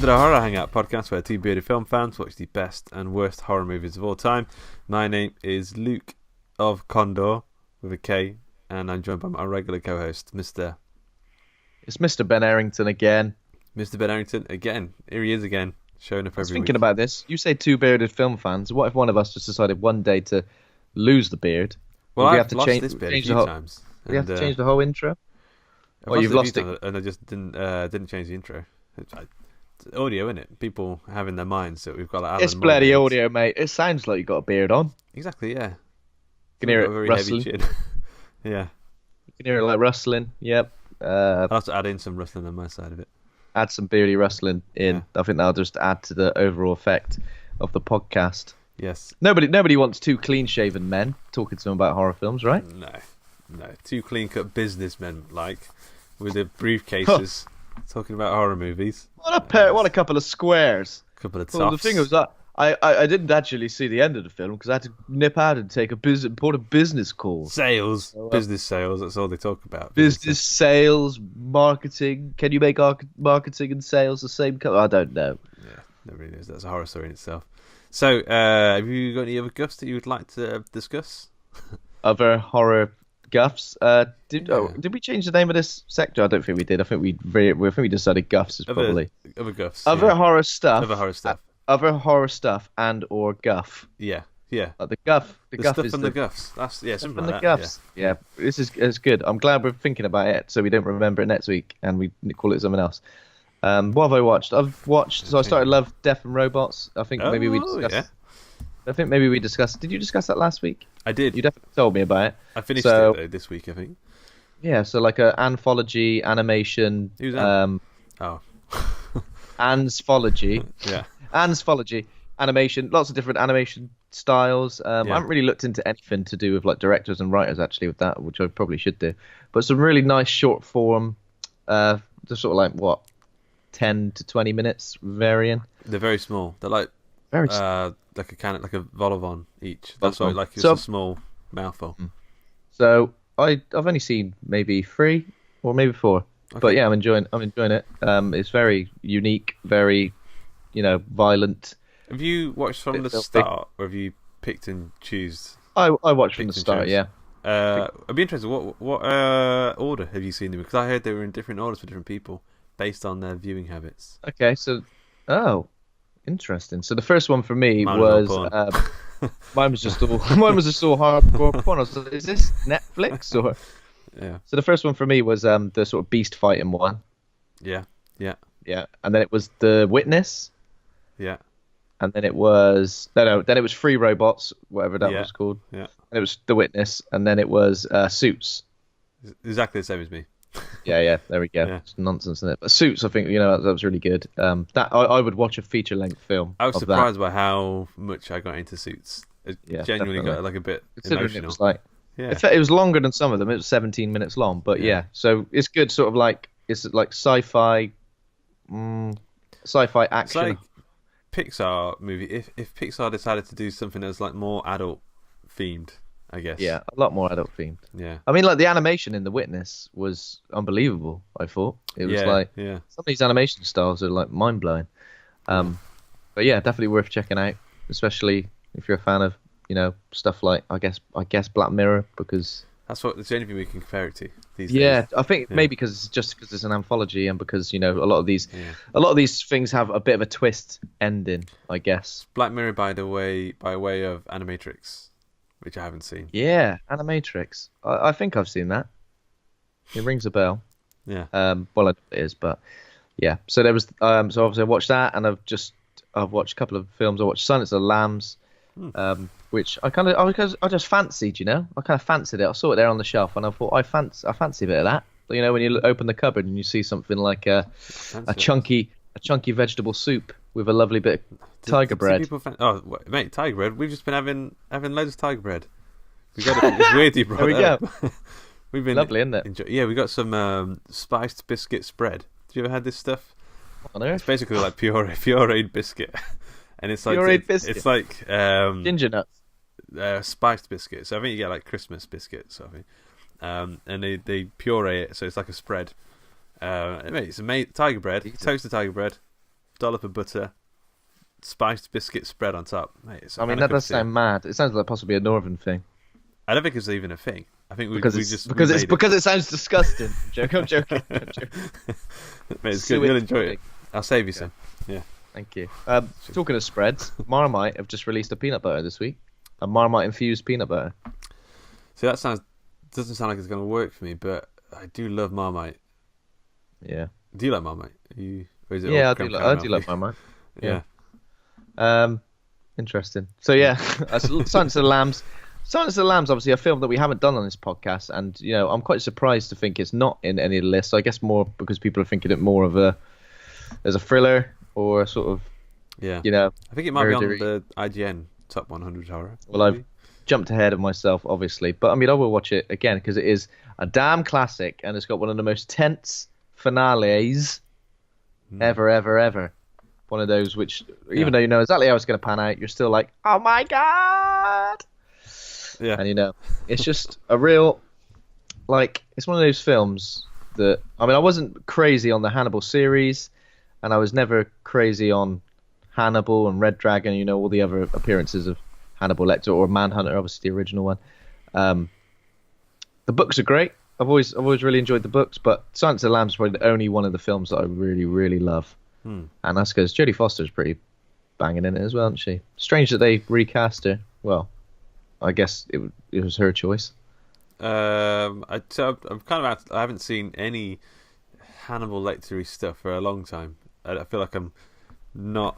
to the Horror Hangout podcast, where two bearded film fans watch the best and worst horror movies of all time. My name is Luke of Condor with a K, and I'm joined by my regular co-host, Mr. It's Mr. Ben Errington again. Mr. Ben Errington again. Here he is again, showing up every week. I was thinking about this. You say two bearded film fans. What if one of us just decided one day to lose the beard? Well, I've lost this beard a few times. We have to change the whole intro? You've lost it, and I just didn't change the intro. It's audio, isn't it? People have in their minds that we've got like Alan It's bloody audio, mate. It sounds like you've got a beard on. Exactly, yeah. You can hear it rustling. Yeah. You can hear it like rustling. Yep. I'll have to add in some rustling on my side of it. Add some beardy rustling in. Yeah. I think that'll just add to the overall effect of the podcast. Yes. Nobody wants two clean-shaven men talking to them about horror films, right? No. Two clean-cut businessmen, with their briefcases, talking about horror movies. What a couple of squares. Couple of tops. Well, the thing was that I didn't actually see the end of the film because I had to nip out and take important business call. Sales, business sales. That's all they talk about. Business sales, marketing. Can you make marketing and sales the same color? I don't know. Yeah, nobody knows. That's a horror story in itself. So, have you got any other guffs that you would like to discuss? Other horror guffs. Did we change the name of this sector? I don't think we did. I think we decided guffs is probably other guffs. Other horror stuff. Other horror stuff. Other horror stuff and or guff. Yeah. The guff. The guff stuff is and the guffs. That's something like the that. Guffs. Yeah. This is good. I'm glad we're thinking about it so we don't remember it next week and we call it something else. What have I watched? So I started Love, Death and Robots. I think maybe we discussed. Yeah. I think maybe we discussed. Did you discuss that last week? I did. You definitely told me about it. I finished it though, this week, I think. Yeah, so like an anthology animation. Who's that? Anthology. Yeah. Anthology animation. Lots of different animation styles. I haven't really looked into anything to do with like directors and writers actually with that, which I probably should do. But some really nice short form. They're sort of like 10 to 20 minutes varying. They're very small. They're like very like a Volivon each. That's why it's a small mouthful. So I've only seen maybe 3 or maybe 4. Okay. But yeah, I'm enjoying it. It's very unique, very violent. Have you watched from the start, or have you picked and choose? I watched from the start. Yeah. I'd be interested. What order have you seen them? Because I heard they were in different orders for different people based on their viewing habits. Okay, so interesting. So the first one for me was mine was just all hardcore porn. So is this Netflix or? Yeah. So the first one for me was the sort of beast fighting one. Yeah. And then it was The Witness. Yeah. And then it was then it was Free Robots, whatever that was called. Yeah. And it was The Witness, and then it was Suits. Exactly the same as me. Yeah, there we go. Yeah. It's nonsense, isn't it? But Suits, I think that was really good. That I would watch a feature length film. I was surprised by how much I got into Suits. It genuinely got like a bit emotional. It was like it was longer than some of them. It was 17 minutes long, but so it's good. Sort of like it's like sci-fi action. It's like Pixar movie. If Pixar decided to do something that's like more adult themed, I guess. Yeah, a lot more adult themed. Yeah. I mean, like the animation in The Witness was unbelievable. I thought it was some of these animation styles are like mind blowing. But yeah, definitely worth checking out, especially if you're a fan of stuff like I guess Black Mirror, because that's the only thing we can compare it to these days. Yeah, I think maybe because it's an anthology and because a lot of these things have a bit of a twist ending, I guess. Black Mirror by way of Animatrix, which I haven't seen. Yeah, Animatrix. I think I've seen that. It rings a bell. Yeah. Well, it is, but yeah. So there was. So obviously I watched that, and I've watched a couple of films. I watched Silence of the Lambs, which I just fancied. I kind of fancied it. I saw it there on the shelf, and I thought I fancy a bit of that. When you open the cupboard and you see something like a chunky vegetable soup with a lovely bit of tiger bread. Mate, tiger bread. We've just been having loads of tiger bread. It's weird you brought that up. We've been lovely, isn't it? We got some spiced biscuit spread. Did you ever had this stuff? On earth? It's basically like pureed biscuit, and it's like it's like ginger nuts, spiced biscuit. So I think you get like Christmas biscuits, I think. And they puree it, so it's like a spread. Mate, it's amazing. Tiger bread, toast the tiger bread, dollop of butter, spiced biscuit spread on top. Mate, I mean, that does sound mad. It sounds like possibly a northern thing. I don't think it's even a thing. I think because it sounds disgusting. I'm joking. Mate, it's good. You'll enjoy it. I'll save you some. Yeah. Thank you. Talking of spreads, Marmite have just released a peanut butter this week. A Marmite infused peanut butter. So that doesn't sound like it's going to work for me, but I do love Marmite. Yeah. Do you like Marmite? I do like Marmite. Yeah. Interesting. So yeah, Silence of the Lambs. Silence of the Lambs, obviously a film that we haven't done on this podcast, and I'm quite surprised to think it's not in any of the lists. I guess more because people are thinking it more of as a thriller or a sort of I think it might be on the IGN top 100 horror. Well, I've jumped ahead of myself, obviously, but I mean I will watch it again because it is a damn classic, and it's got one of the most tense finales ever. One of those which, even though you know exactly how it's going to pan out, you're still like, oh my god. Yeah. And it's just a real, it's one of those films that, I mean, I wasn't crazy on the Hannibal series, and I was never crazy on Hannibal and Red Dragon, all the other appearances of Hannibal Lecter or Manhunter, obviously the original one. The books are great. I've always really enjoyed the books, but Silence of the Lambs is probably the only one of the films that I really, really love. And that's because Jodie Foster's pretty banging in it as well, isn't she? Strange that they recast her. Well, I guess it was her choice. I'm kind of I haven't seen any Hannibal Lecter stuff for a long time. I feel like I'm not.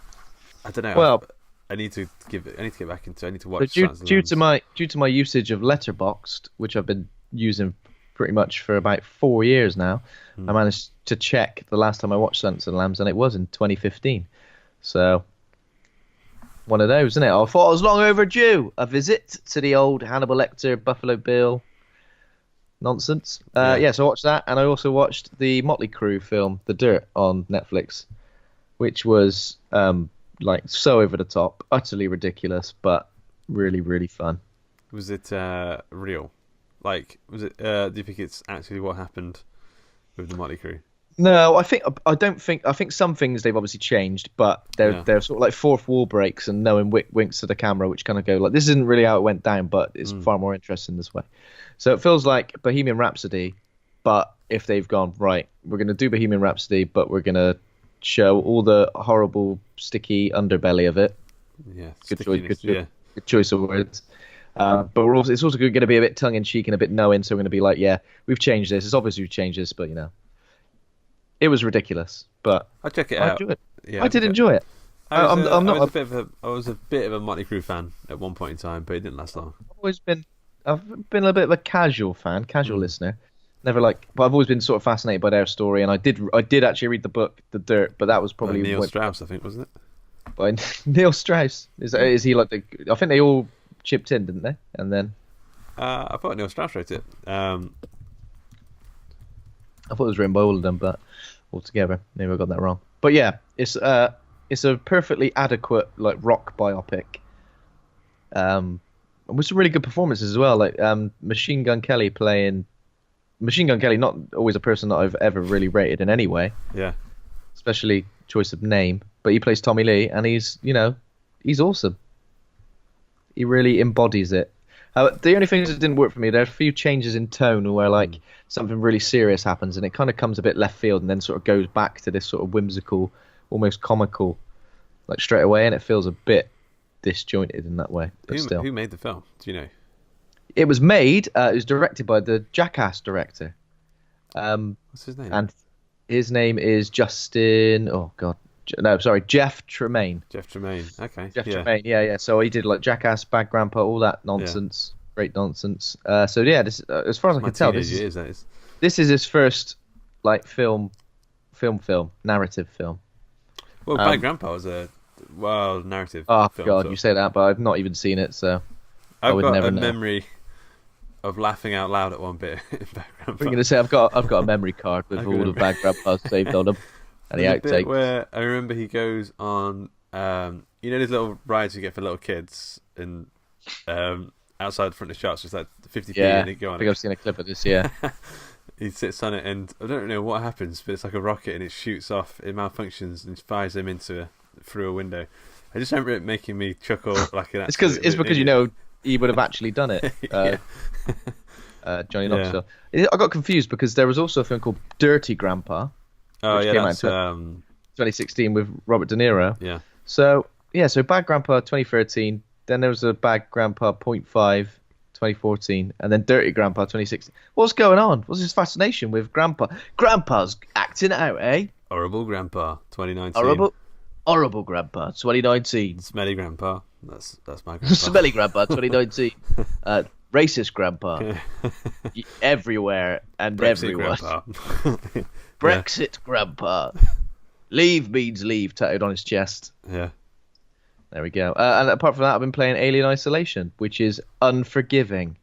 I don't know. Well, I need to get back into. I need to watch. Due to my usage of Letterboxd, which I've been using pretty much for about 4 years now, I managed to check the last time I watched Silence of the Lambs, and it was in 2015. So. One of those, isn't it? I thought it was long overdue. A visit to the old Hannibal Lecter, Buffalo Bill nonsense. So I watched that, and I also watched the Motley Crue film, The Dirt, on Netflix, which was so over the top, utterly ridiculous, but really, really fun. Was it real? Was it? Do you think it's actually what happened with the Motley Crue? No, I think some things they've obviously changed, but they're sort of like fourth wall breaks and knowing winks to the camera, which kind of go like, this isn't really how it went down, but it's far more interesting this way. So it feels like Bohemian Rhapsody, but if they've gone, right, we're going to do Bohemian Rhapsody, but we're going to show all the horrible, sticky underbelly of it. Yeah, good choice of words. But it's also going to be a bit tongue-in-cheek and a bit knowing, so we're going to be like, yeah, we've changed this. It's obvious we've changed this, but it was ridiculous, but I'll check it out. I did enjoy it. I was a bit of a Motley Crue fan at one point in time, but it didn't last long. I've been a bit of a casual listener. Never but I've always been sort of fascinated by their story, and I did actually read the book, The Dirt, but that was probably Neil Strauss, I think, wasn't it? By Neil Strauss. Is he like I think they all chipped in, didn't they? And then I thought Neil Strauss wrote it. I thought it was written by all of them, but altogether, maybe I got that wrong. But yeah, it's a perfectly adequate rock biopic. With some really good performances as well. Machine Gun Kelly, not always a person that I've ever really rated in any way. Yeah. Especially choice of name, but he plays Tommy Lee, and he's awesome. He really embodies it. The only things that didn't work for me, there are a few changes in tone where something really serious happens and it kind of comes a bit left field and then sort of goes back to this sort of whimsical, almost comical, straight away, and it feels a bit disjointed in that way. But who made the film? Do you know? It was made. It was directed by the Jackass director. What's his name? And his name is Justin. Oh God. No, sorry, Jeff Tremaine. Jeff Tremaine, okay. Tremaine, yeah. So he did Jackass, Bad Grandpa, all that nonsense, great nonsense. This, as far as I can tell, this is his first film, narrative film. Well, Bad Grandpa was a narrative. Oh film, God, you say that, but I've not even seen it, so I've got a memory of laughing out loud at one bit. In Bad Grandpa. I'm going to say I've got a memory card with all the Bad Grandpas saved on them. And the outtakes. Where I remember he goes on, these little rides you get for little kids, and outside the front of the shops, it's 50p, and he go on. I think I've seen a clip of this. Yeah, he sits on it, and I don't know what happens, but it's like a rocket, and it shoots off, it malfunctions, and fires him through a window. I just remember it making me chuckle like an. It's because he would have actually done it. Yeah. Johnny Knoxville. Yeah. I got confused because there was also a film called Dirty Grandpa. Oh yeah, came that's out 2016 with Robert De Niro. Yeah. So Bad Grandpa 2013. Then there was a Bad Grandpa .5 2014, and then Dirty Grandpa 2016. What's going on? What's this fascination with Grandpa? Grandpa's acting out, eh? Horrible Grandpa 2019. Horrible Grandpa 2019. Smelly Grandpa. That's my grandpa. Smelly Grandpa 2019. Racist Grandpa. Everywhere and Brexit everyone. Grandpa. Brexit Grandpa. Leave means leave tattooed on his chest. Yeah. There we go. And apart from that, I've been playing Alien Isolation, which is unforgiving.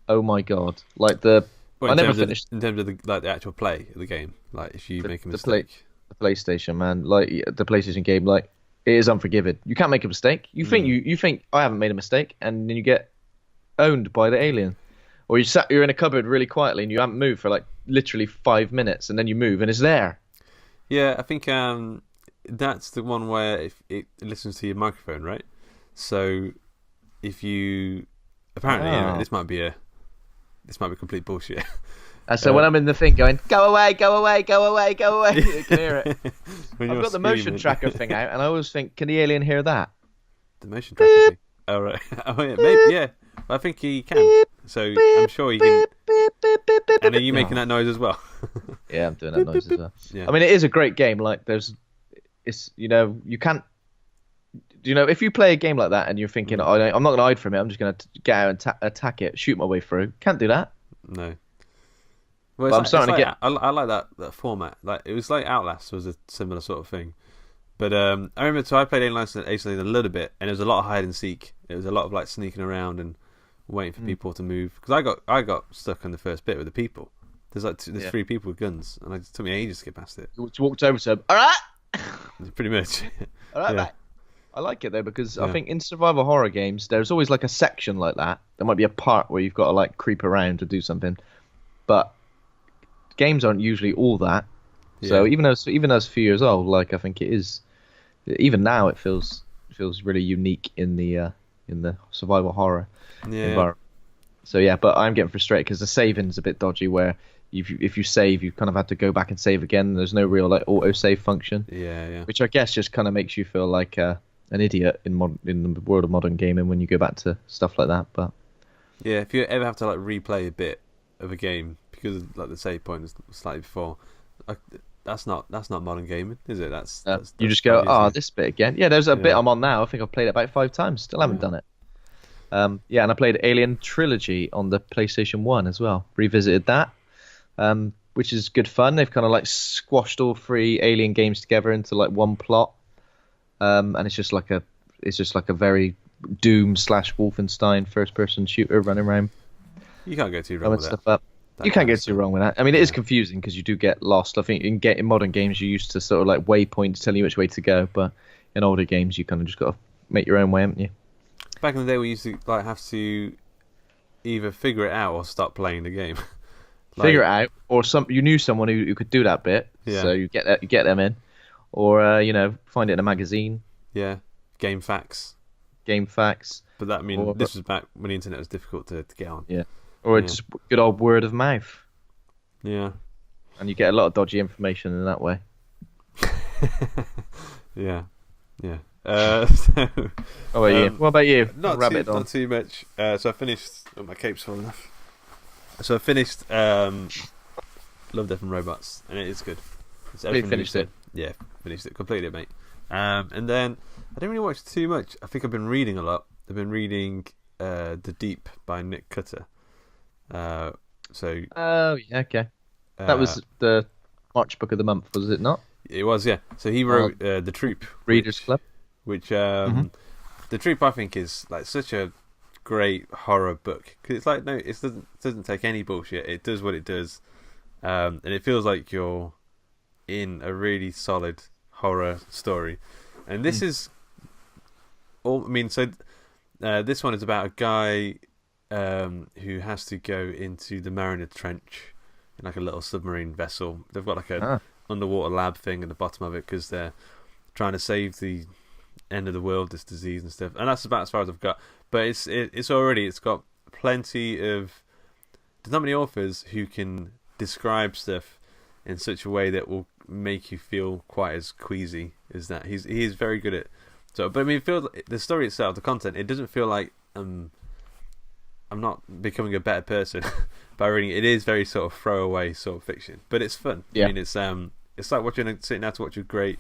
Oh my god! Like I never finished. In terms of the actual play of the game, like if you make a mistake, the PlayStation, man, like the PlayStation game, like it is unforgiving. You can't make a mistake. You think you think I haven't made a mistake, and then you get owned by the alien, or you're in a cupboard really quietly and you haven't moved for like literally 5 minutes, and then you move and it's there. Yeah, I think that's the one where if it listens to your microphone, right? So if you apparently this might be complete bullshit. So when I'm in the thing going, go away, go away, go away, go away, you can hear it. I've got the motion tracker thing out, and I always think, can the alien hear that? The motion tracker thing. Oh right. Oh yeah, maybe yeah. I think he can. So I'm sure he can. And are you making that noise as well? Yeah, I'm doing that noise as well. Yeah. I mean, it is a great game. Like, you can't. If you play a game like that and you're thinking, I'm not going to hide from it, I'm just going to get out and attack it, shoot my way through. Can't do that. No. Well, I'm starting to get. I like that format. Like it was like Outlast was a similar sort of thing. But I remember, so I played Alien Isolation a little bit, and it was a lot of hide and seek. It was a lot of like sneaking around and waiting for people to move. Because I got stuck on the first bit with the people. There's 3 people with guns, and it took me ages to get past it. You walked over to them. All right. Pretty much. All right, mate. I like it though because I think in survival horror games there's always like a section like that. There might be a part where you've got to like creep around to do something, but games aren't usually all that. Yeah. So even though it's a few years old, like I think it is. Even now, it feels really unique in the survival horror environment. So yeah, but I'm getting frustrated because the saving's a bit dodgy. Where if you save, you kind of have to go back and save again. There's no real like auto save function. Yeah. Which I guess just kind of makes you feel like an idiot in the world of modern gaming when you go back to stuff like that. But yeah, if you ever have to like replay a bit of a game because of, like the save point is slightly before. That's not modern gaming, is it? That's you just go, this bit again. Yeah, there's a bit I'm on now. I think I've played it about 5 times. Still haven't done it. And I played Alien Trilogy on the PlayStation 1 as well. Revisited that, which is good fun. They've kind of like squashed all 3 Alien games together into like one plot, and it's just like a very Doom / Wolfenstein first-person shooter running around. You can't go too wrong with that. Up. You can't get too wrong with that. I mean, it is confusing because you do get lost. I think in modern games, you used to sort of like waypoints telling you which way to go, but in older games, you kind of just got to make your own way, haven't you? Back in the day, we used to like have to either figure it out or stop playing the game. Figure it out, or you knew someone who could do that bit, so you get them in, or find it in a magazine. Yeah, game facts. But that this was back when the internet was difficult to get on. Yeah. Or just good old word of mouth. Yeah. And you get a lot of dodgy information in that way. Yeah. What about you? Not too much. So I finished. Oh, my cape's falling off. So I finished Love, Death and Robots, and it is good. Finished it? Yeah, finished it. Completed it, mate. And then I didn't really watch too much. I think I've been reading a lot. I've been reading The Deep by Nick Cutter. Okay. That was the March book of the month, was it not? It was, yeah. So he wrote The Troop Readers Club, which The Troop I think is like such a great horror book because it's like it doesn't take any bullshit. It does what it does, and it feels like you're in a really solid horror story. And this is all. I mean, so this one is about a guy who has to go into the Mariner Trench in like a little submarine vessel. They've got like a underwater lab thing at the bottom of it because they're trying to save the end of the world, this disease and stuff. And that's about as far as I've got. But it's got plenty of. There's not many authors who can describe stuff in such a way that will make you feel quite as queasy as that. He is very good at. So, but I mean, the story itself, the content, it doesn't feel like I'm not becoming a better person by reading it. It is very sort of throwaway sort of fiction, but it's fun. Yeah. I mean, it's like sitting down to watch a great,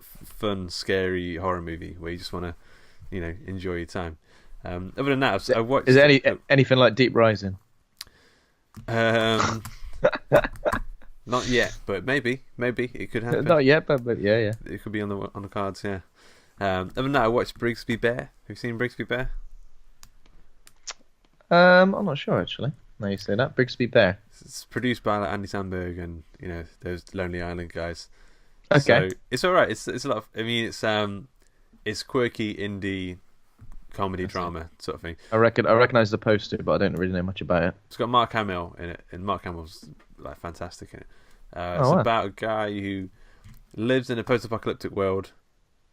fun, scary horror movie where you just want to, enjoy your time. Other than that, I watched. Is there anything like Deep Rising? Not yet, but maybe it could happen. Not yet, but yeah, it could be on the cards. Yeah. Other than that, I watched Brigsby Bear. Have you seen Brigsby Bear? I'm not sure actually. Now you say that, Brigsby Bear. It's produced by Andy Samberg and those Lonely Island guys. Okay. So it's all right. It's a lot of. I mean, it's quirky indie comedy drama sort of thing. I recognise the poster, but I don't really know much about it. It's got Mark Hamill in it, and Mark Hamill's like fantastic in it. About a guy who lives in a post-apocalyptic world,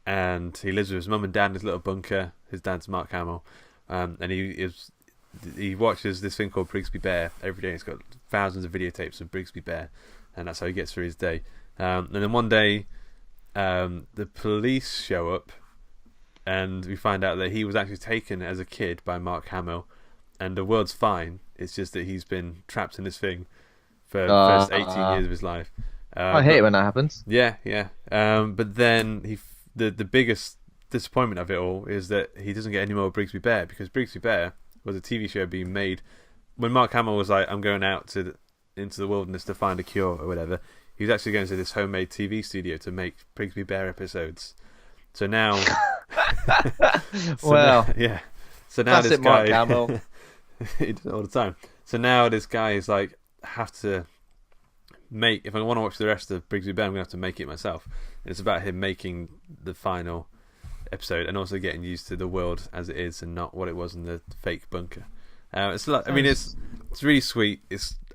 and he lives with his mum and dad in his little bunker. His dad's Mark Hamill, and he watches this thing called Brigsby Bear every day. He's got thousands of videotapes of Brigsby Bear, and that's how he gets through his day. And then one day, the police show up, and we find out that he was actually taken as a kid by Mark Hamill, and the world's fine. It's just that he's been trapped in this thing for the first 18 years of his life. I hate it when that happens. Yeah. But then the biggest disappointment of it all is that he doesn't get any more Brigsby Bear, because Brigsby Bear was a TV show being made when Mark Hamill was like, I'm going out into the wilderness to find a cure or whatever. He was actually going to this homemade TV studio to make Brigsby Bear episodes. So now, So now this guy, Mark Hamill. he does it all the time. So now this guy is like, have to make. If I want to watch the rest of Brigsby Bear, I'm gonna have to make it myself. And it's about him making the final episode and also getting used to the world as it is and not what it was in the fake bunker. It's like, I mean, it's really sweet.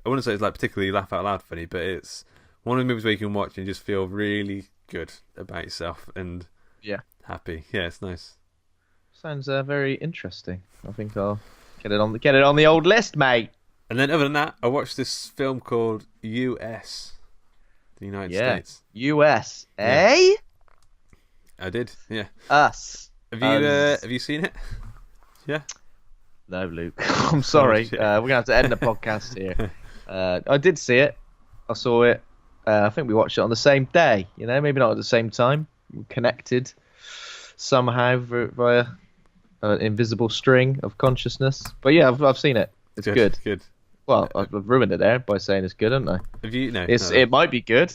I wouldn't say it's like particularly laugh out loud funny, but it's one of the movies where you can watch and just feel really good about yourself and happy. Yeah, it's nice. Sounds very interesting. I think I'll get it on the old list, mate. And then other than that, I watched this film called US, the United States. US, eh? I did, yeah. Us. Have you seen it? Yeah. No, Luke. I'm sorry. We're gonna have to end the podcast here. I did see it. I saw it. I think we watched it on the same day. Maybe not at the same time. We connected somehow via an invisible string of consciousness. But yeah, I've seen it. It's good. Good. Well, I've ruined it there by saying it's good, haven't I? Have you? No. It might be good.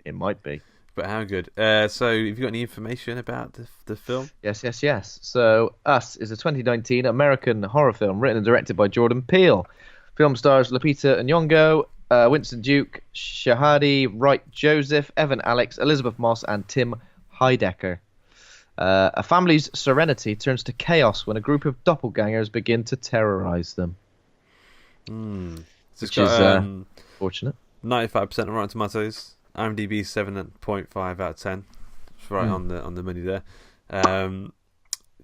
It might be. But how good? So, have you got any information about the film? Yes. So, Us is a 2019 American horror film written and directed by Jordan Peele. Film stars Lupita Nyong'o, Winston Duke, Shahadi Wright Joseph, Evan Alex, Elisabeth Moss, and Tim Heidecker. A family's serenity turns to chaos when a group of doppelgangers begin to terrorize them. Which is fortunate. 95% on Rotten Tomatoes. IMDb 7.5 out of 10. It's right on the money there.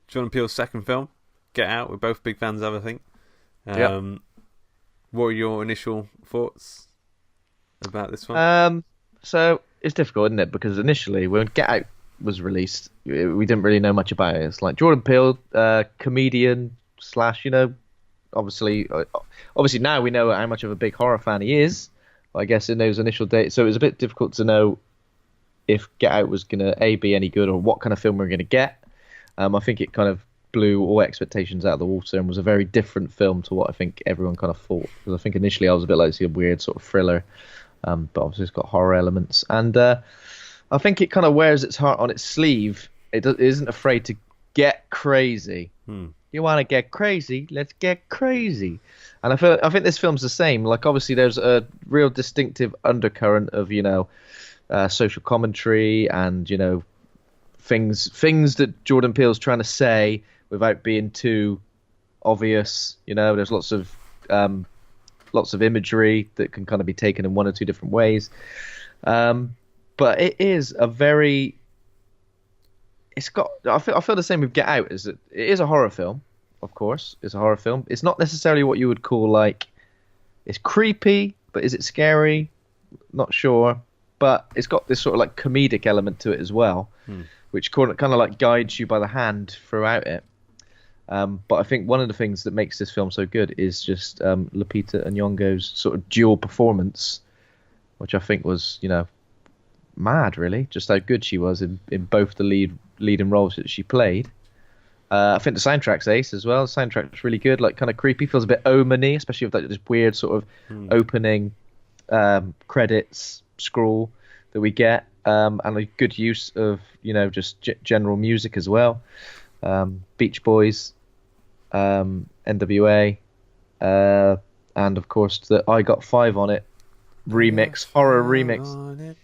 Jordan Peele's second film, Get Out. We're both big fans of, I think. What were your initial thoughts about this one? So it's difficult, isn't it? Because initially, when Get Out was released, we didn't really know much about it. It's like Jordan Peele, comedian / obviously now we know how much of a big horror fan he is. I guess in those initial days, so it was a bit difficult to know if Get Out was going to be any good or what kind of film we were going to get. I think it kind of blew all expectations out of the water and was a very different film to what I think everyone kind of thought. Because I think initially I was a bit like a weird sort of thriller, but obviously it's got horror elements. And I think it kind of wears its heart on its sleeve. It isn't afraid to get crazy. You want to get crazy? Let's get crazy. And I think this film's the same. Like, obviously, there's a real distinctive undercurrent of social commentary and things that Jordan Peele's trying to say without being too obvious. There's lots of lots of imagery that can kind of be taken in one or two different ways. But it is a very... I feel the same with Get Out. It is a horror film, of course. It's a horror film. It's not necessarily what you would call like... It's creepy, but is it scary? Not sure. But it's got this sort of like comedic element to it as well, which kind of like guides you by the hand throughout it. But I think one of the things that makes this film so good is just Lupita Nyong'o's sort of dual performance, which I think was, mad, really, just how good she was in both the leading roles that she played. I think the soundtrack's ace as well. The soundtrack's really good, like kind of creepy, feels a bit omen-y, especially with like this weird sort of opening credits scroll that we get, and a good use of just general music as well. Beach Boys, NWA, and of course the I Got Five on It remix, horror remix,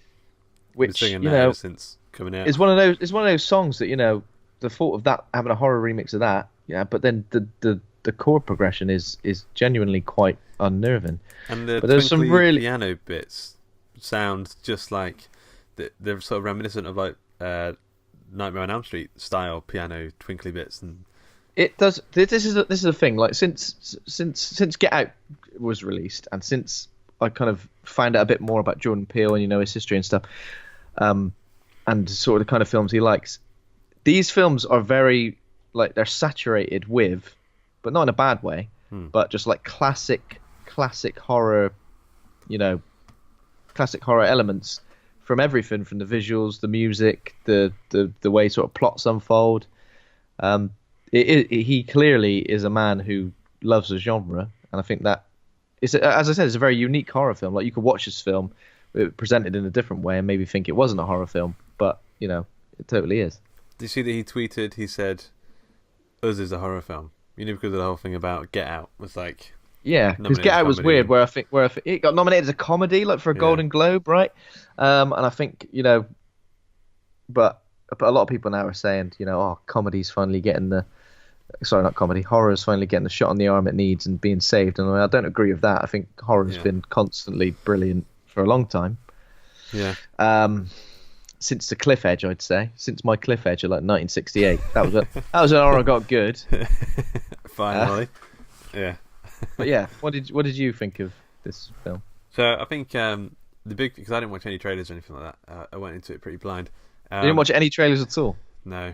which since coming out is one of those songs that the thought of that, having a horror remix of that, but then the chord progression is genuinely quite unnerving. And the but there's some really piano bits sound just like they're sort of reminiscent of like Nightmare on Elm Street style piano twinkly bits, and it does. This is the thing. Like since Get Out was released, and since I kind of find out a bit more about Jordan Peele and his history and stuff, and sort of the kind of films he likes, these films are very like they're saturated with, but not in a bad way, but just like classic horror, classic horror elements. From everything, from the visuals, the music, the way sort of plots unfold. He clearly is a man who loves the genre, and I think that is, as I said, it's a very unique horror film. Like you could watch this film presented in a different way and maybe think it wasn't a horror film, but it totally is. Did you see that he tweeted? He said, "Us is a horror film." Because of the whole thing about Get Out was like. Yeah, because Get Out was weird. Where I think it got nominated as a comedy, like for a Golden Globe, right? And I think but a lot of people now are saying, comedy's finally getting horror's finally getting the shot on the arm it needs and being saved. And I don't agree with that. I think horror's been constantly brilliant for a long time. Yeah. Since the Cliff Edge, I'd say. Since my Cliff Edge of like 1968, that was an horror got good. Finally, yeah. But yeah, what did you think of this film? So I think because I didn't watch any trailers or anything like that. I went into it pretty blind. You didn't watch any trailers at all? No.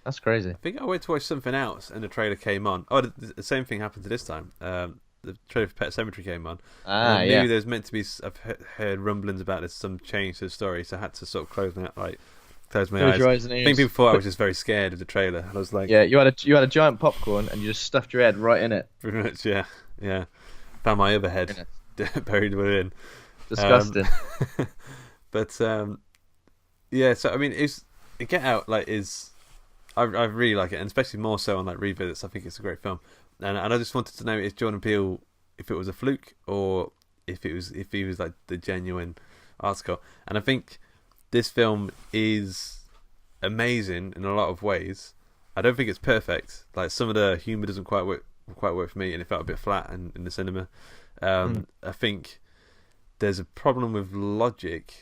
That's crazy. I think I went to watch something else and the trailer came on. Oh, the same thing happened to this time. The trailer for Pet Sematary came on. Maybe there's meant to be. I've heard rumblings about there's some change to the story, so I had to sort of close my eyes. I think people thought I was just very scared of the trailer. I was like, yeah, you had a giant popcorn and you just stuffed your head right in it. Pretty much, yeah. Found my other head buried within. Disgusting. But yeah. So I mean, Get Out I really like it, and especially more so on like revisits. I think it's a great film, and I just wanted to know if Jordan Peele, if it was a fluke or if he was like the genuine article. And I think this film is amazing in a lot of ways. I don't think it's perfect. Like some of the humour doesn't quite work for me, and it felt a bit flat in the cinema. I think there's a problem with logic,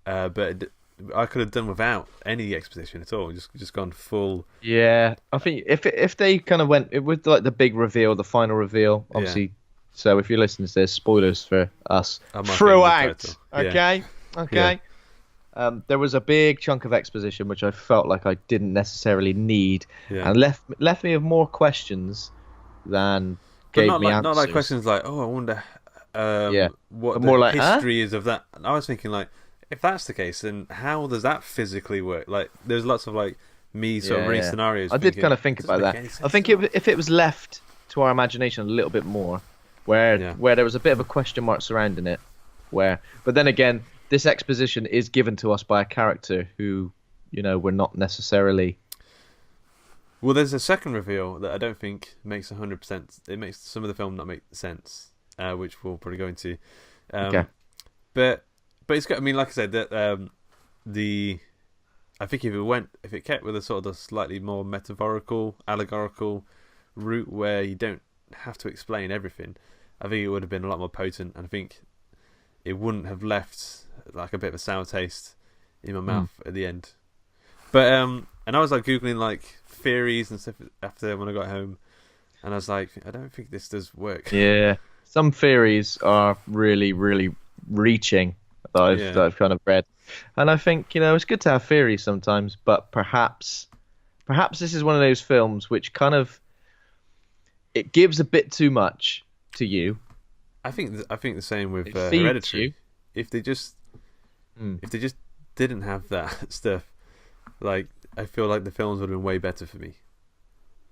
but I could have done without any exposition at all. Just gone full. Yeah, I think if they kind of went with like the big reveal, the final reveal, obviously. Yeah. So if you're listening to this, spoilers for us throughout. Okay. Yeah. There was a big chunk of exposition which I felt like I didn't necessarily need, and left me with more questions than gave me answers. Not like questions like, oh, I wonder what the history is of that. And I was thinking like, if that's the case, then how does that physically work? Like, there's lots of like sort of running scenarios. I did kind of think about that. I think if it was left to our imagination a little bit more, where there was a bit of a question mark surrounding it, but then again, this exposition is given to us by a character who, we're not necessarily. Well, there's a second reveal that I don't think makes 100%. It makes some of the film not make sense, which we'll probably go into. Okay. But it's good. I mean, like I said, that I think if it kept with a sort of the slightly more metaphorical, allegorical route where you don't have to explain everything, I think it would have been a lot more potent, and I think it wouldn't have left like a bit of a sour taste in my mouth at the end. But and I was like googling like theories and stuff after when I got home, and I was like, I don't think this does work. Yeah, some theories are really, really reaching that I've kind of read, and I think it's good to have theories sometimes, but perhaps this is one of those films which kind of it gives a bit too much to you. I think the same with Hereditary. If they just didn't have that stuff, like I feel like the films would have been way better for me.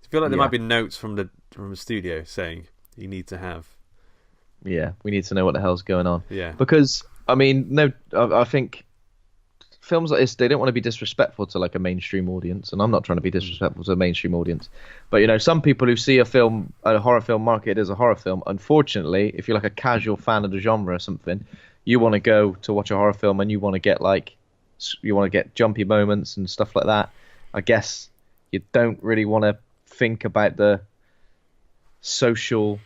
I feel like there might be notes from the studio saying you need to have. Yeah, we need to know what the hell's going on. Yeah, because I think films like this, they don't want to be disrespectful to like a mainstream audience, and I'm not trying to be disrespectful to a mainstream audience, but some people who see a horror film marketed as a horror film, unfortunately, if you're like a casual fan of the genre or something, you want to go to watch a horror film and you want to get jumpy moments and stuff like that. I guess you don't really want to think about the social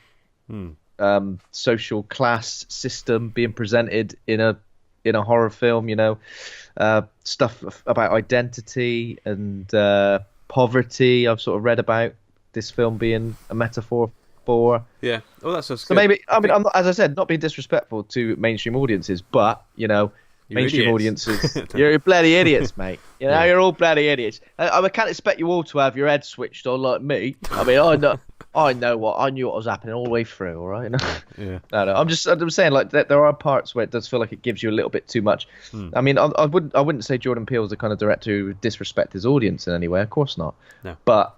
class system being presented in a horror film, stuff about identity and poverty. I've sort of read about this film being a metaphor for. Yeah, well, that's so good. Maybe I'm not, as I said, not being disrespectful to mainstream audiences, but mainstream audiences, you're bloody idiots, mate. You're all bloody idiots. I can't expect you all to have your head switched on like me. I mean, I knew what was happening all the way through. All right. Yeah. No. I'm saying like there are parts where it does feel like it gives you a little bit too much. I mean, I wouldn't say Jordan Peele is the kind of director who would disrespect his audience in any way. Of course not. No. But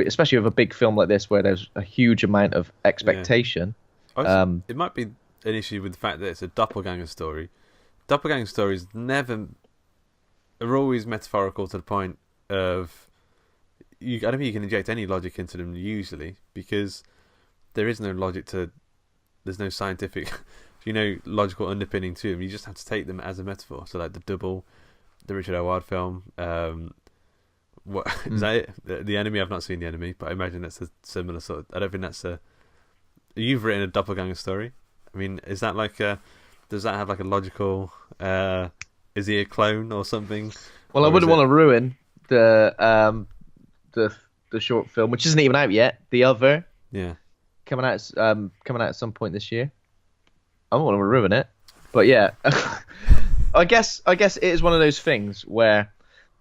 especially with a big film like this where there's a huge amount of expectation. Yeah. It might be an issue with the fact that it's a doppelganger story. Doppelganger stories are always metaphorical to the point of I don't think you can inject any logic into them usually, because there is no logic there's no scientific logical underpinning to them. You just have to take them as a metaphor. So like the Richard Howard film, what is that it? The Enemy? I've not seen The Enemy, but I imagine that's a similar sort of, I don't think that's you've written a doppelganger story. I mean, is that like does that have like a logical is he a clone or something? Well, I wouldn't want to ruin the short film, which isn't even out yet. The Other, coming out at some point this year. I don't want to ruin it, but yeah, I guess it is one of those things where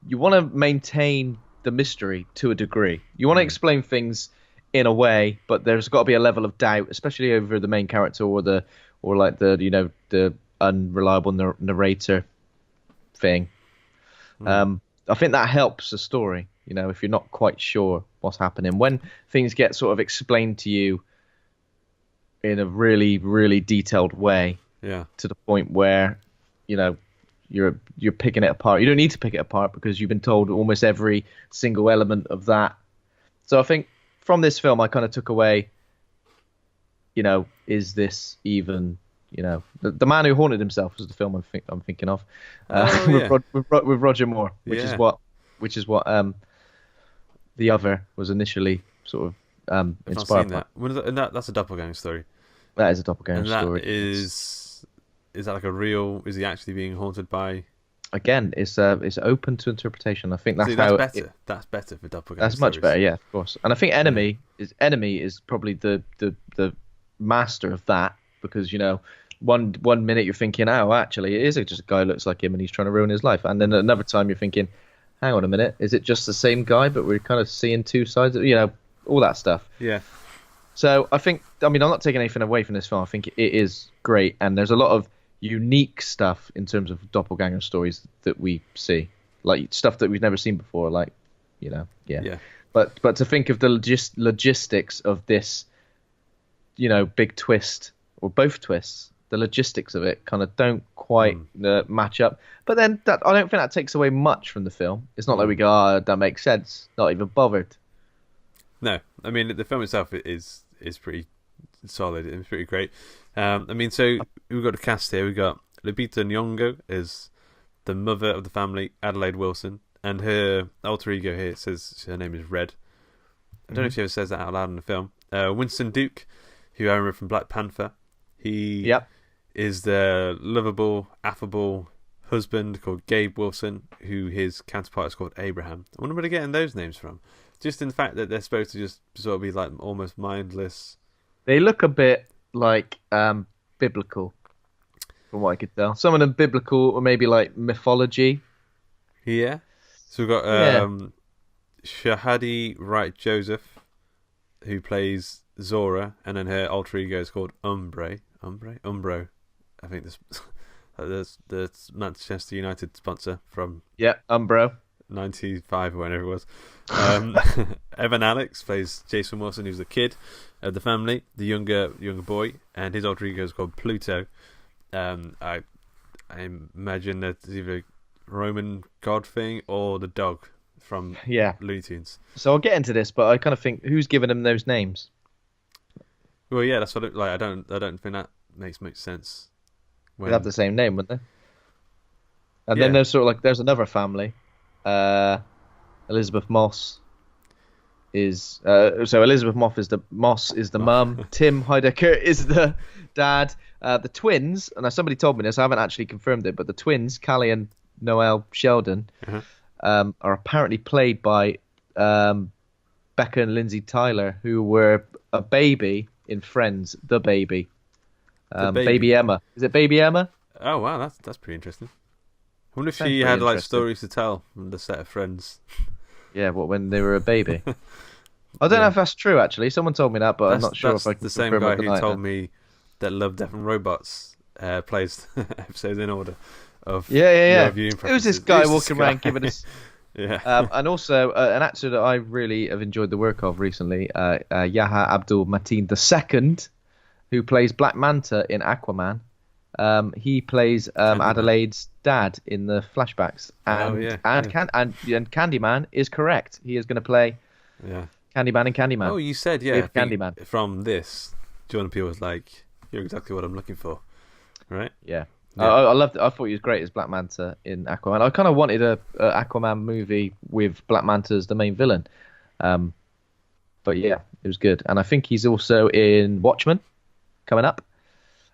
you want to maintain the mystery to a degree. You want to explain things in a way, but there's got to be a level of doubt, especially over the main character or the unreliable narrator thing. I think that helps the story. If you're not quite sure what's happening, when things get sort of explained to you in a really, really detailed way, to the point where you're picking it apart. You don't need to pick it apart because you've been told almost every single element of that. So I think from this film, I kind of took away, is this even, the Man Who Haunted Himself was the film I'm thinking of, with Roger Moore, which is what The Other was initially sort of inspired by. And that's a doppelganger story. That is a doppelganger story. Is that like a real? Is he actually being haunted by? Again, it's open to interpretation. I think that's better. That's better for doppelganger. That's much better, yeah, of course. And I think Enemy is probably the master of that, because one minute you're thinking, oh, actually it is just a guy who looks like him and he's trying to ruin his life, and then another time you're thinking, hang on a minute, is it just the same guy but we're kind of seeing two sides of, all that stuff. Yeah. So I'm not taking anything away from this film. I think it is great, and there's a lot of unique stuff in terms of doppelganger stories that we see, like stuff that we've never seen before, like but to think of the logistics of this big twist, or both twists, the logistics of it kind of don't quite match up, but then I don't think that takes away much from the film. It's not like we go, that makes sense, not even bothered. No, I mean the film itself is pretty solid. It's pretty great. So we've got a cast here. We've got Lupita Nyong'o as the mother of the family, Adelaide Wilson, and her alter ego here says her name is Red. I don't know if she ever says that out loud in the film. Winston Duke who I remember from Black Panther. He is the lovable, affable husband called Gabe Wilson, who his counterpart is called Abraham. I wonder where they're getting those names from. Just in the fact that they're supposed to just sort of be like almost mindless. They look a bit like biblical, from what I could tell. Some of them biblical or maybe like mythology. Yeah. So we've got Shahadi Wright Joseph, who plays Zora, and then her alter ego is called Umbro. I think this the Manchester United sponsor from Umbro 95 or whenever it was. Evan Alex plays Jason Wilson, who's the kid of the family, the younger boy, and his alter ego is called Pluto. I imagine that's either a Roman god thing or the dog from Looney Tunes. So I'll get into this, but I kind of think who's given them those names? Well, yeah, that's what I don't think that makes much sense. They'd have the same name, wouldn't they? And then there's sort of like there's another family. Elisabeth Moss is so Elisabeth Moss is the mum. Tim Heidecker is the dad. The twins, and somebody told me this, I haven't actually confirmed it, but the twins, Callie and Noelle Sheldon, are apparently played by Becca and Lindsay Tyler, who were a baby in Friends, the baby. Baby Emma. Is it Baby Emma? Oh wow, that's pretty interesting. I wonder if she had like stories to tell from the set of Friends. Yeah, when they were a baby. I don't know if that's true actually. Someone told me that, but I'm not sure if I can. The same guy who told me that Love, Death and Robots plays episodes in order of viewing preferences. Who's this guy walking around giving us? Yeah. And also an actor that I really have enjoyed the work of recently, Yahya Abdul Mateen II, who plays Black Manta in Aquaman. He plays Adelaide's dad in the flashbacks, and Candyman is correct. He is going to play Candyman in Candyman. Oh, you said Candyman. From this, Jordan Peele was like, "You're exactly what I'm looking for," right? Yeah. I loved it. I thought he was great as Black Manta in Aquaman. I kind of wanted a Aquaman movie with Black Manta as the main villain, but yeah, it was good. And I think he's also in Watchmen coming up.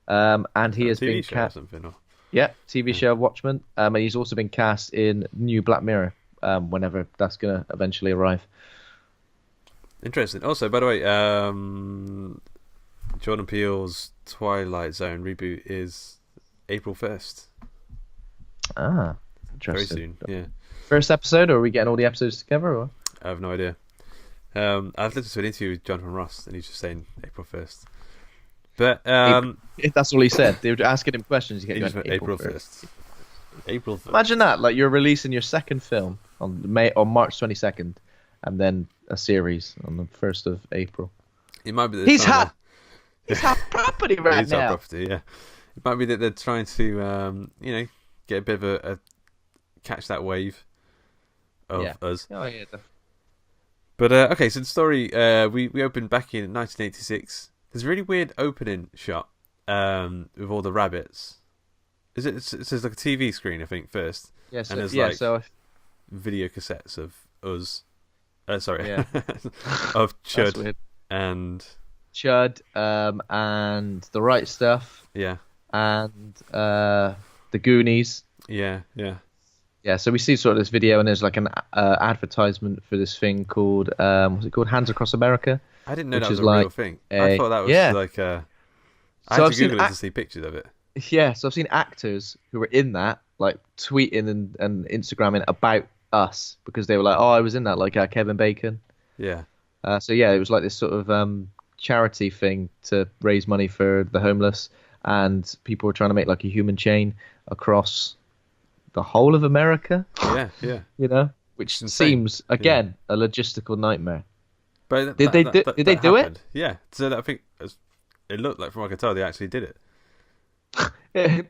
And he has been cast. TV show Watchmen. And he's also been cast in new Black Mirror. Whenever that's gonna eventually arrive. Interesting. Also, by the way, Jordan Peele's Twilight Zone reboot is April 1st. Interesting. Very soon. Yeah. First episode, or are we getting all the episodes together? Or? I have no idea. I've listened to an interview with Jonathan Ross, and he's just saying April 1st. But that's all he said. They were asking him questions. He kept going, April 1st. April 1st. Imagine that, like you're releasing your second film on March 22nd, and then a series on the 1st of April. It might be. He's hot property right he's now. Hot property, yeah. It might be that they're trying to, get a bit of a catch that wave of us. Oh yeah. Definitely. But okay, so the story we opened back in 1986. There's a really weird opening shot with all the rabbits. It says like a TV screen, I think, first. Yeah, so, and there's video cassettes of us. Of Chud and The Right Stuff. Yeah. And The Goonies. Yeah. Yeah, so we see sort of this video, and there's like an advertisement for this thing called what's it called? Hands Across America. I didn't know that was a real thing. I thought that was like I had to Google it to see pictures of it. Yeah, so I've seen actors who were in that, like tweeting and Instagramming about us because they were like, "Oh, I was in that," like Kevin Bacon. Yeah. So yeah, it was like this sort of charity thing to raise money for the homeless, and people were trying to make like a human chain across the whole of America. Yeah. Which seems again a logistical nightmare. But did they do it? Yeah. So I think it looked like, from what I could tell, they actually did it.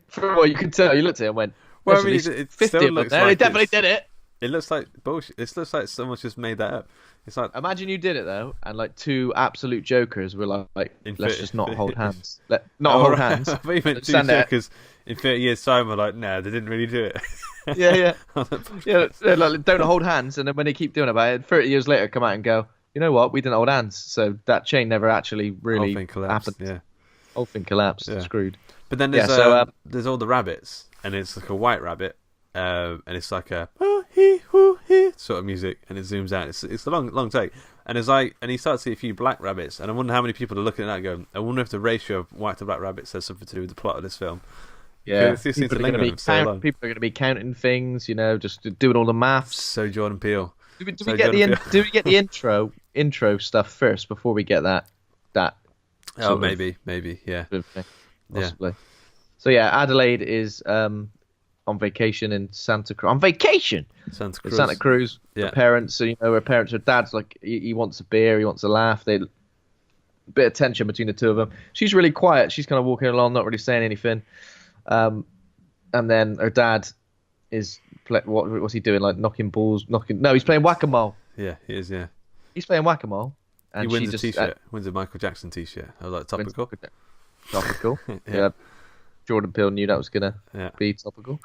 From what you could tell, you looked at it and went, "Well, I mean, it still looks like they definitely did it." It looks like bullshit. It looks like someone's just made that up. It's like, imagine you did it though, and like two absolute jokers were like let's just not hold hands. Hold hands. I think two jokers in 30 years' time were like, "Nah, they didn't really do it." Yeah. Like, don't hold hands, and then when they keep doing it, 30 years later, come out and go, you know what? We didn't hold hands, so that chain never actually really happened. Yeah, whole thing collapsed. Yeah. Screwed. But then there's all the rabbits, and it's like a white rabbit, and it's like a he sort of music, and it zooms out. It's a long take, and it's like, and you start to see a few black rabbits, and I wonder how many people are looking at that and going, I wonder if the ratio of white to black rabbits has something to do with the plot of this film. Yeah, people are going to be counting things, just doing all the maths. So Jordan Peele. Do we get the intro stuff first before we get that? Oh, maybe, yeah. Possibly. Yeah. So yeah, Adelaide is on vacation in Santa Cruz. On vacation. Santa Cruz. Yeah. Her parents. So her parents. Her dad's like he wants a beer. He wants a laugh. A bit of tension between the two of them. She's really quiet. She's kind of walking along, not really saying anything. And then her dad is what's he doing? Like knocking balls. No, he's playing whack-a-mole. Yeah, he is. Yeah. He's playing whack-a-mole. And he wins a T-shirt. Wins a Michael Jackson T-shirt. I was like, topical. Topical. Yeah. Jordan Peele knew that was gonna be topical.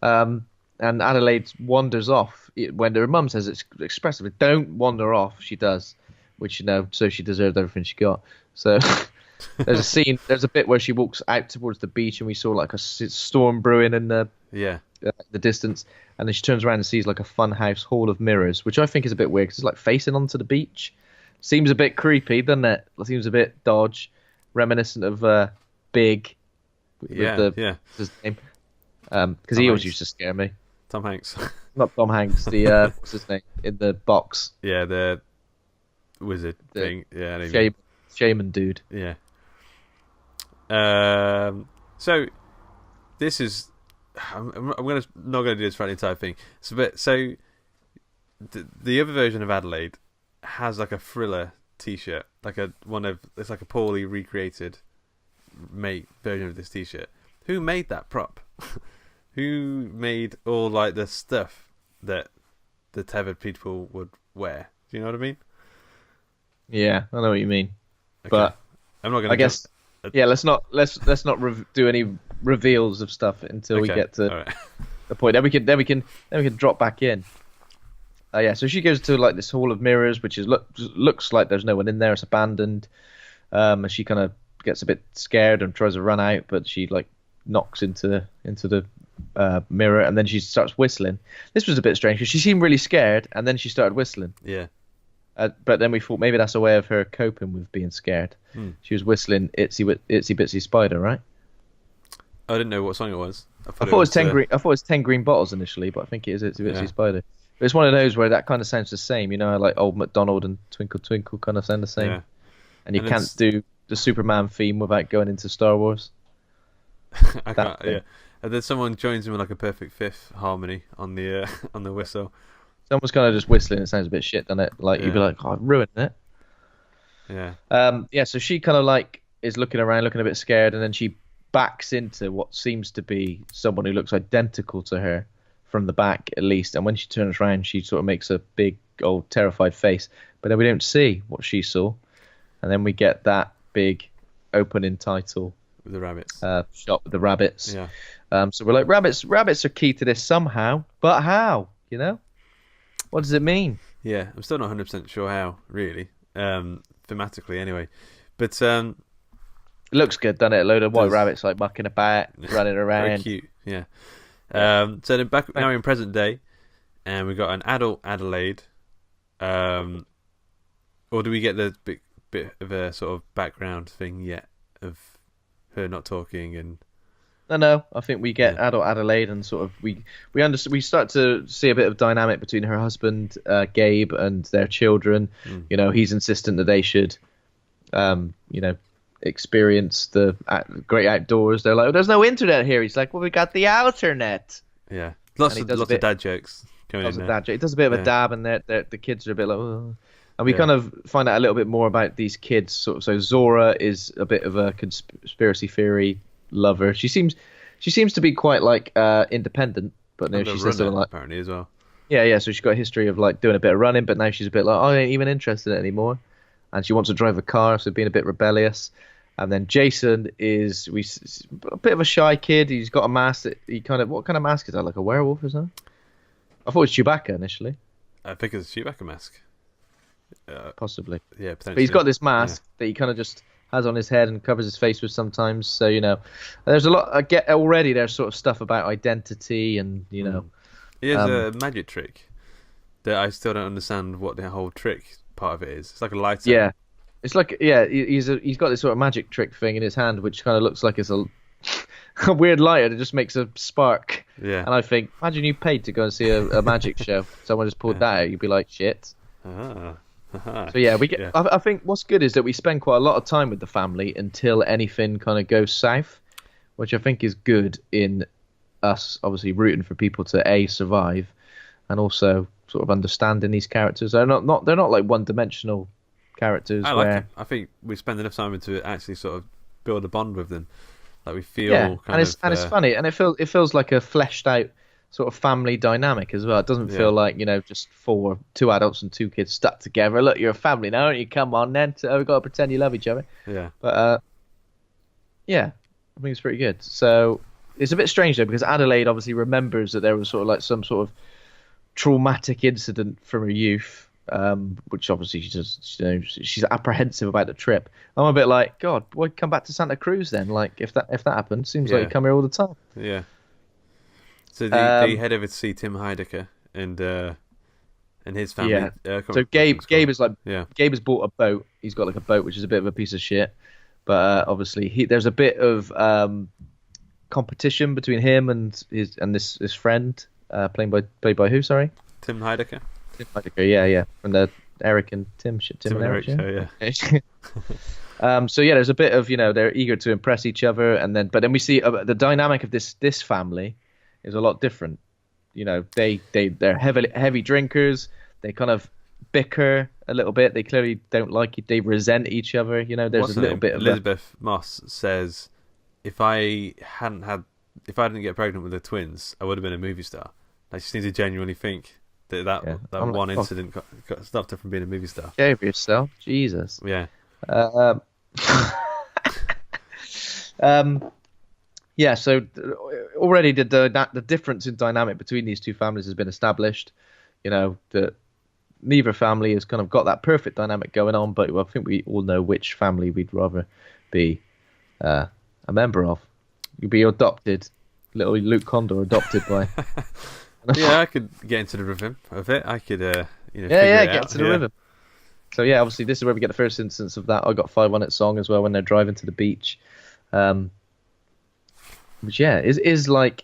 And Adelaide wanders off when her mum says it's expressively, "Don't wander off." She does, which so she deserved everything she got. So there's a scene. There's a bit where she walks out towards the beach, and we saw like a storm brewing in the distance. And then she turns around and sees like a funhouse hall of mirrors, which I think is a bit weird because it's like facing onto the beach. Seems a bit creepy, doesn't it? Seems a bit dodge, reminiscent of Big. His name. Because he always used to scare me. Tom Hanks. Not Tom Hanks. The what's his name in the box? Yeah, the wizard thing. Yeah, shaman dude. Yeah. So this is. I'm not gonna do this for the entire thing. So the other version of Adelaide has like a Thriller T-shirt, it's like a poorly recreated version of this T-shirt. Who made that prop? Who made all like the stuff that the tethered people would wear? Do you know what I mean? Yeah, I know what you mean. Okay. But I'm not gonna. I guess. Yeah, let's not do any reveals of stuff until we get to the point. Then we can drop back in. So she goes to like this hall of mirrors, which looks like there's no one in there. It's abandoned. And she kind of gets a bit scared and tries to run out, but she like knocks into the mirror, and then she starts whistling. This was a bit strange because she seemed really scared, and then she started whistling. Yeah. But then we thought maybe that's a way of her coping with being scared. She was whistling Itsy Bitsy Spider, right? I didn't know what song it was. I thought it was 10 green. I thought it was 10 green bottles initially, but I think it is Itsy Bitsy Spider. But it's one of those where that kind of sounds the same, like Old MacDonald and Twinkle Twinkle kind of sound the same. Yeah. And you can't do the Superman theme without going into Star Wars. I can't. Yeah. And then someone joins in with like a perfect fifth harmony on the whistle. Someone's kind of just whistling. It sounds a bit shit, doesn't it? Like you'd be like, "Oh, I've ruined it." Yeah. So she kind of like is looking around, looking a bit scared, and then she backs into what seems to be someone who looks identical to her from the back, at least. And when she turns around, she sort of makes a big old terrified face. But then we don't see what she saw, and then we get that big opening title with the rabbits. Shot with the rabbits. Yeah. So we're like, rabbits are key to this somehow, but how? What does it mean? Yeah, I'm still not 100% sure how, really. Thematically, anyway. But it looks good, doesn't it? A load of white rabbits like mucking about, running around. Very cute, yeah. So then now we're in present day, and we've got an adult Adelaide. Or do we get the bit of a sort of background thing yet of her not talking and? No. I think we get adult Adelaide, and sort of we start to see a bit of dynamic between her husband Gabe and their children. He's insistent that they should, experience the great outdoors. They're like, "Oh, there's no internet here." He's like, "Well, we got the alternet." Yeah, lots of dad jokes going in there. It does a bit of a dab, and the kids are a bit like, oh. And we kind of find out a little bit more about these kids. So Zora is a bit of a conspiracy theory lover. She seems to be quite like independent, but now she says something like apparently as well. Yeah. So she's got a history of like doing a bit of running, but now she's a bit like, I ain't even interested in it anymore, and she wants to drive a car, so being a bit rebellious. And then Jason is a bit of a shy kid. He's got a mask that what kind of mask is that? Like a werewolf or something? I thought it was Chewbacca initially. I think it's a Chewbacca mask. Possibly. Yeah, potentially. But he's got this mask that he kind of just has on his head and covers his face with sometimes. So, there's a lot. I get already there's sort of stuff about identity and, He has a magic trick that I still don't understand what the whole trick part of it is. It's like a lighter. Yeah. It's like, he's got this sort of magic trick thing in his hand, which kind of looks like it's a weird lighter that just makes a spark. Yeah. And I think, imagine you paid to go and see a magic show. Someone just pulled that out. You'd be like, shit. So yeah, we get. Yeah. I think what's good is that we spend quite a lot of time with the family until anything kind of goes south, which I think is good in us obviously rooting for people to survive, and also sort of understanding these characters. They're not like one-dimensional characters. I like it. I think we spend enough time to actually sort of build a bond with them, like we feel. And it's funny, and it feels like a fleshed out sort of family dynamic as well. It doesn't feel like, just two adults and two kids stuck together. Look, you're a family now, aren't you? Come on then. So we've got to pretend you love each other. Yeah. But, I think it's pretty good. So it's a bit strange, though, because Adelaide obviously remembers that there was sort of like some sort of traumatic incident from her youth, which obviously she's apprehensive about the trip. I'm a bit like, God, why come back to Santa Cruz then? Like, if that happened, seems like you come here all the time. Yeah. So they head over to see Tim Heidecker and his family. Yeah. So Gabe is like, Gabe has bought a boat. He's got like a boat, which is a bit of a piece of shit. But obviously there's a bit of competition between him and his friend, played by who? Sorry. Tim Heidecker. Tim Heidecker, yeah, from the Eric and Tim and Eric show, yeah. So yeah, there's a bit of they're eager to impress each other, but then we see the dynamic of this family is a lot different. They're heavy drinkers. They kind of bicker a little bit. They clearly don't like it. They resent each other. There's a little bit of Elisabeth Moss says, if I didn't get pregnant with the twins, I would have been a movie star. Like, she seems to genuinely think that one incident stopped her from being a movie star. Gave yourself, Jesus. Yeah. Yeah, so already the difference in dynamic between these two families has been established. That neither family has kind of got that perfect dynamic going on, but I think we all know which family we'd rather be a member of. You'd be adopted, little Luke Condor adopted by. Yeah, I could get into the rhythm of it. I could, get into the rhythm. So yeah, obviously this is where we get the first instance of that. I got 5 on it song as well when they're driving to the beach. Which is like,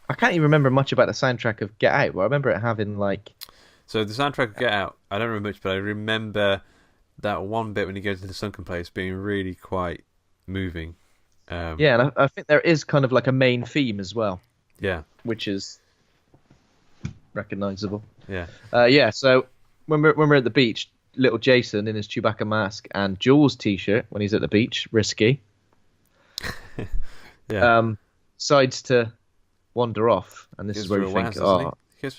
I can't even remember much about the soundtrack of Get Out, but I remember it having like. So the soundtrack of Get Out, I don't remember much, but I remember that one bit when he goes to the sunken place being really quite moving. And I think there is kind of like a main theme as well. Yeah. Which is recognisable. Yeah. So when we're at the beach, little Jason in his Chewbacca mask and Jules' t-shirt when he's at the beach, risky. Decides to wander off, and this is where we think, I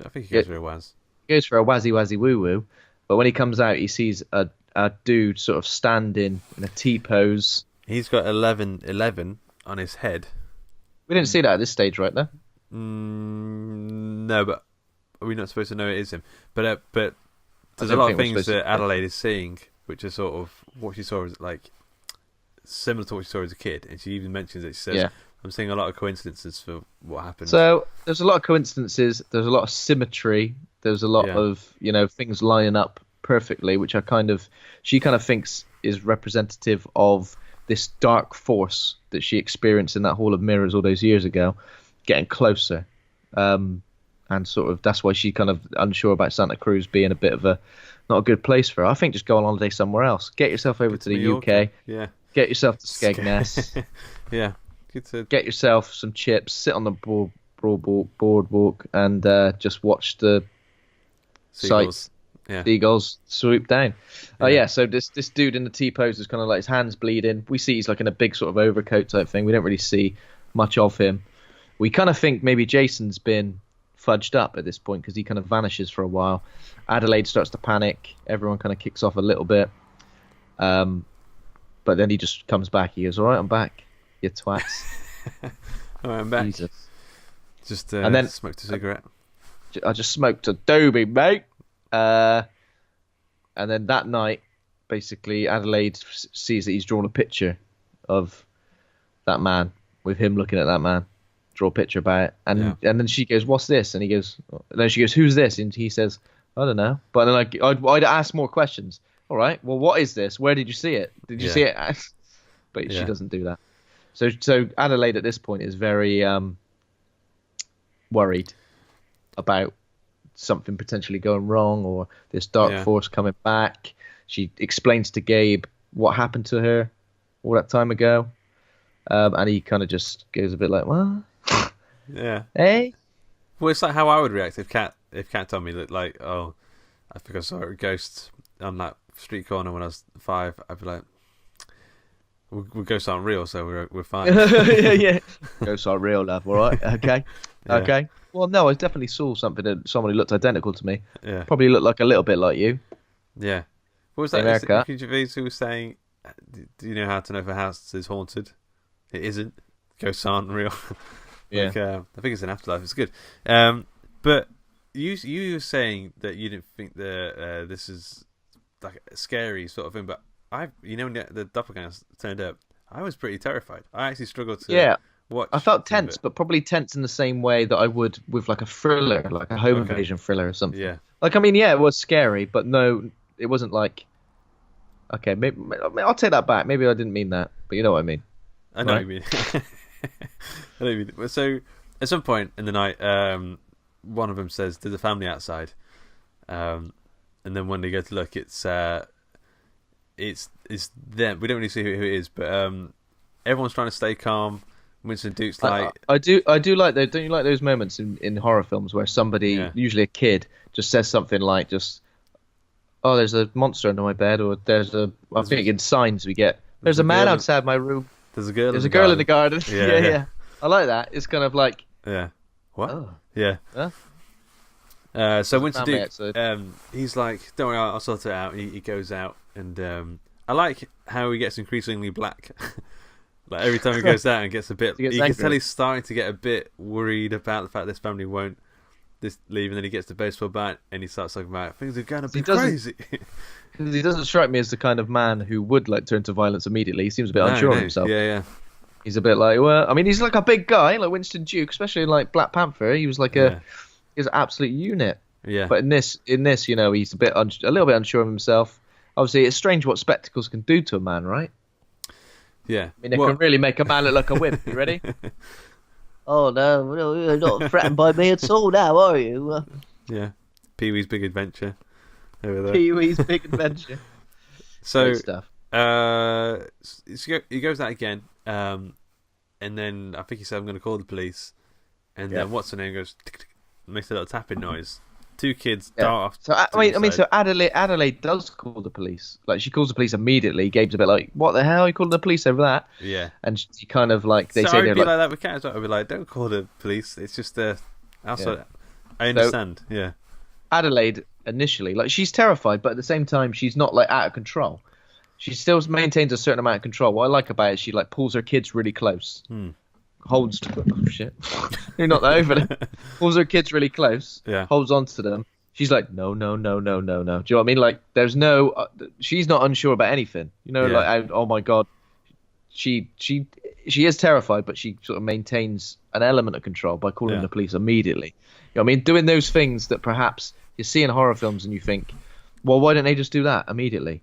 think he goes for a Waz. He goes for a wazzy woo woo, but when he comes out, he sees a dude sort of standing in a T-pose. He's got 11 on his head. We didn't see that at this stage, right there? No, but are we not supposed to know it is him? But there's a lot of things that Adelaide is seeing, which are sort of what she saw as like similar to what she saw as a kid, and she even mentions it. She says, I'm seeing a lot of coincidences for what happened. So there's a lot of coincidences. There's a lot of symmetry. There's a lot of things lining up perfectly, which she kind of thinks is representative of this dark force that she experienced in that Hall of Mirrors all those years ago, getting closer, and sort of that's why she kind of unsure about Santa Cruz being a bit of not a good place for her. I think just go on holiday somewhere else. Get yourself over to the UK. Yeah. Get yourself to Skegness. Yeah. Get yourself some chips, sit on the boardwalk, and just watch the seagulls. Seagulls swoop down. So this dude in the T-pose is kind of like his hands bleeding. We see he's like in a big sort of overcoat type thing. We don't really see much of him. We kind of think maybe Jason's been fudged up at this point because he kind of vanishes for a while. Adelaide starts to panic. Everyone kind of kicks off a little bit. But then he just comes back. He goes, all right, I'm back. You twats. All right, I'm back. Jesus. Just and then smoked a cigarette. I just smoked a doobie, mate. And then that night, basically, Adelaide sees that he's drawn a picture of that man, with him looking at that man, draw a picture about it. And then she goes, "What's this?" And he goes, and then she goes, "Who's this?" And he says, "I don't know." But then I'd ask more questions. All right, well, what is this? Where did you see it? Did you see it? But she doesn't do that. So Adelaide at this point is very worried about something potentially going wrong, or this dark force coming back. She explains to Gabe what happened to her all that time ago, and he kind of just goes a bit like, "What?" Yeah. Hey. Well, it's like how I would react if Kat told me that, like, oh, I think I saw a ghost on that street corner when I was 5. I'd be like, well, ghosts aren't real, so we're fine. yeah. Ghosts are real, love. All right. Okay. Okay. Well, no, I definitely saw someone who looked identical to me. Yeah. Probably looked like a little bit like you. Yeah. What was that? Ricky Gervais who was saying, "Do you know how to know if a house is haunted? It isn't. Ghosts aren't real." Yeah. Like, I think it's an afterlife. It's good. But you were saying that you didn't think that this is like a scary sort of thing. But when the doppelgangers turned up, I was pretty terrified. I actually struggled to watch. I felt tense, but probably tense in the same way that I would with like a thriller, like a home invasion thriller or something. Yeah. Like, I mean, it was scary, but no, it wasn't like. Okay, maybe I'll take that back. Maybe I didn't mean that, but you know what I mean. I know what you mean. I know what you mean. So at some point in the night, one of them says, "There's a family outside," and then when they go to look, it's them. We don't really see who it is, but everyone's trying to stay calm. Winston Duke's like, I do like those. Don't you like those moments in horror films where somebody, usually a kid, just says something like, just, "Oh, there's a monster under my bed," or I think in Signs we get, "There's a man outside my room. There's a girl. There's a girl in the garden." Yeah. I like that. It's kind of like, what? Oh. Yeah. Huh? So Winston Duke, he's like, "Don't worry, I'll sort it out." He goes out, and I like how he gets increasingly black. Like every time he goes out and gets a bit, you can tell he's starting to get a bit worried about the fact this family won't leave, and then he gets the baseball bat and he starts talking about things are going to be crazy. Because he doesn't strike me as the kind of man who would like turn to violence immediately. He seems a bit unsure of himself. Yeah. He's a bit like, well, I mean, he's like a big guy, like Winston Duke, especially in like Black Panther. He was like he's an absolute unit. Yeah. But in this, he's a little bit unsure of himself. Obviously, it's strange what spectacles can do to a man, right? Yeah. I mean, they can really make a man look like a wimp. You ready? Oh, no, you're not threatened by me at all now, are you? Yeah. Pee-wee's Big Adventure. Over there. Pee-wee's Big Adventure. So, great stuff. He goes out again, and then I think he said, "I'm going to call the police." And then what's her name goes, tick, tick, makes a little tapping noise. 2 kids dart off. So so Adelaide does call the police. Like, she calls the police immediately. Gabe's a bit like, "What the hell? Are you calling the police over that?" Yeah. And she kind of like I'd be like that with Kat as well. I'd be like, "Don't call the police. It's just I understand." So, Adelaide initially, like, she's terrified, but at the same time, she's not like out of control. She still maintains a certain amount of control. What I like about it is she like pulls her kids really close. Holds shit. You're not that over there. Pulls her kids really close. Yeah. Holds on to them. She's like, no. Do you know what I mean? Like, there's no. She's not unsure about anything. You know, like, oh my god. She is terrified, but she sort of maintains an element of control by calling the police immediately. You know what I mean? Doing those things that perhaps you see in horror films and you think, well, why don't they just do that immediately?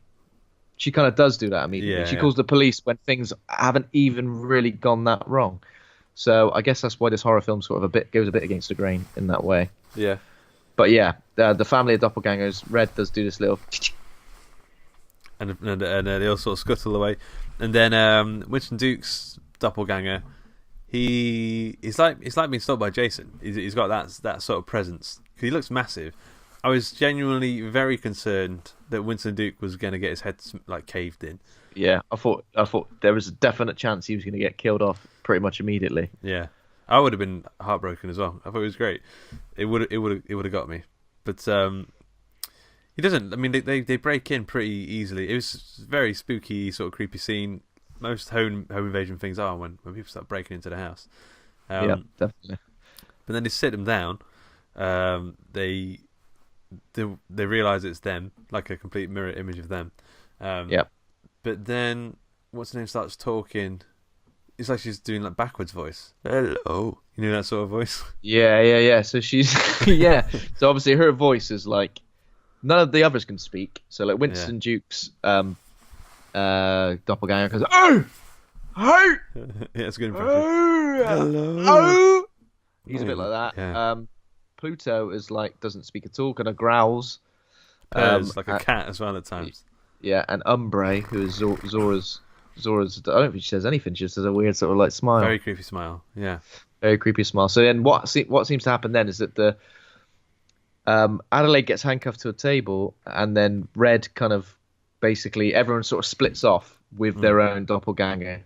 She kind of does do that immediately. She calls the police when things haven't even really gone that wrong. So I guess that's why this horror film sort of goes a bit against the grain in that way. Yeah. But yeah, the family of doppelgangers, Red does do this little... And they all sort of scuttle away. And then Winston Duke's doppelganger, he's like being stalked by Jason. He's got that sort of presence. He looks massive. I was genuinely very concerned that Winston Duke was going to get his head like caved in. Yeah, I thought there was a definite chance he was going to get killed off pretty much immediately. Yeah, I would have been heartbroken as well. I thought it was great. It would have got me, but he doesn't. I mean, they break in pretty easily. It was a very spooky, sort of creepy scene. Most home invasion things are when people start breaking into the house. Yeah, definitely. But then they sit them down. They they realise it's them, like a complete mirror image of them. But then what's her name starts talking. It's like she's doing like backwards voice. Hello, you know that sort of voice. Yeah. So she's So obviously her voice is like none of the others can speak. So like Winston Duke's doppelganger goes, oh, hey, yeah, it's a good impression. Hello. Oh. He's a bit like that. Yeah. Pluto is like doesn't speak at all, kind of growls. Purrs like a cat as well at times. Yeah, and Umbre, who is Zora's. I don't think she says anything. She just has a weird sort of like smile. Very creepy smile. Yeah. Very creepy smile. So then, what seems to happen then is that the Adelaide gets handcuffed to a table, and then Red kind of basically everyone sort of splits off with their own doppelganger.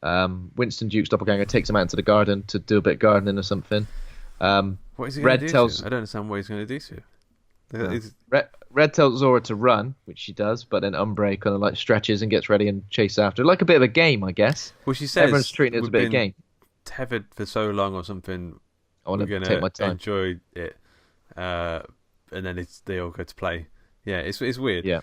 Winston Duke's doppelganger takes him out into the garden to do a bit of gardening or something. What is he going to do? I don't understand what he's going to do to you. Red tells Zora to run, which she does, but then Umbre kind of like stretches and gets ready and chases after, like a bit of a game, I guess. Well, she says everyone's treating it as a bit of a game. Tethered for so long or something. I want to take my time. Enjoy it, and then they all go to play. Yeah, it's weird. Yeah.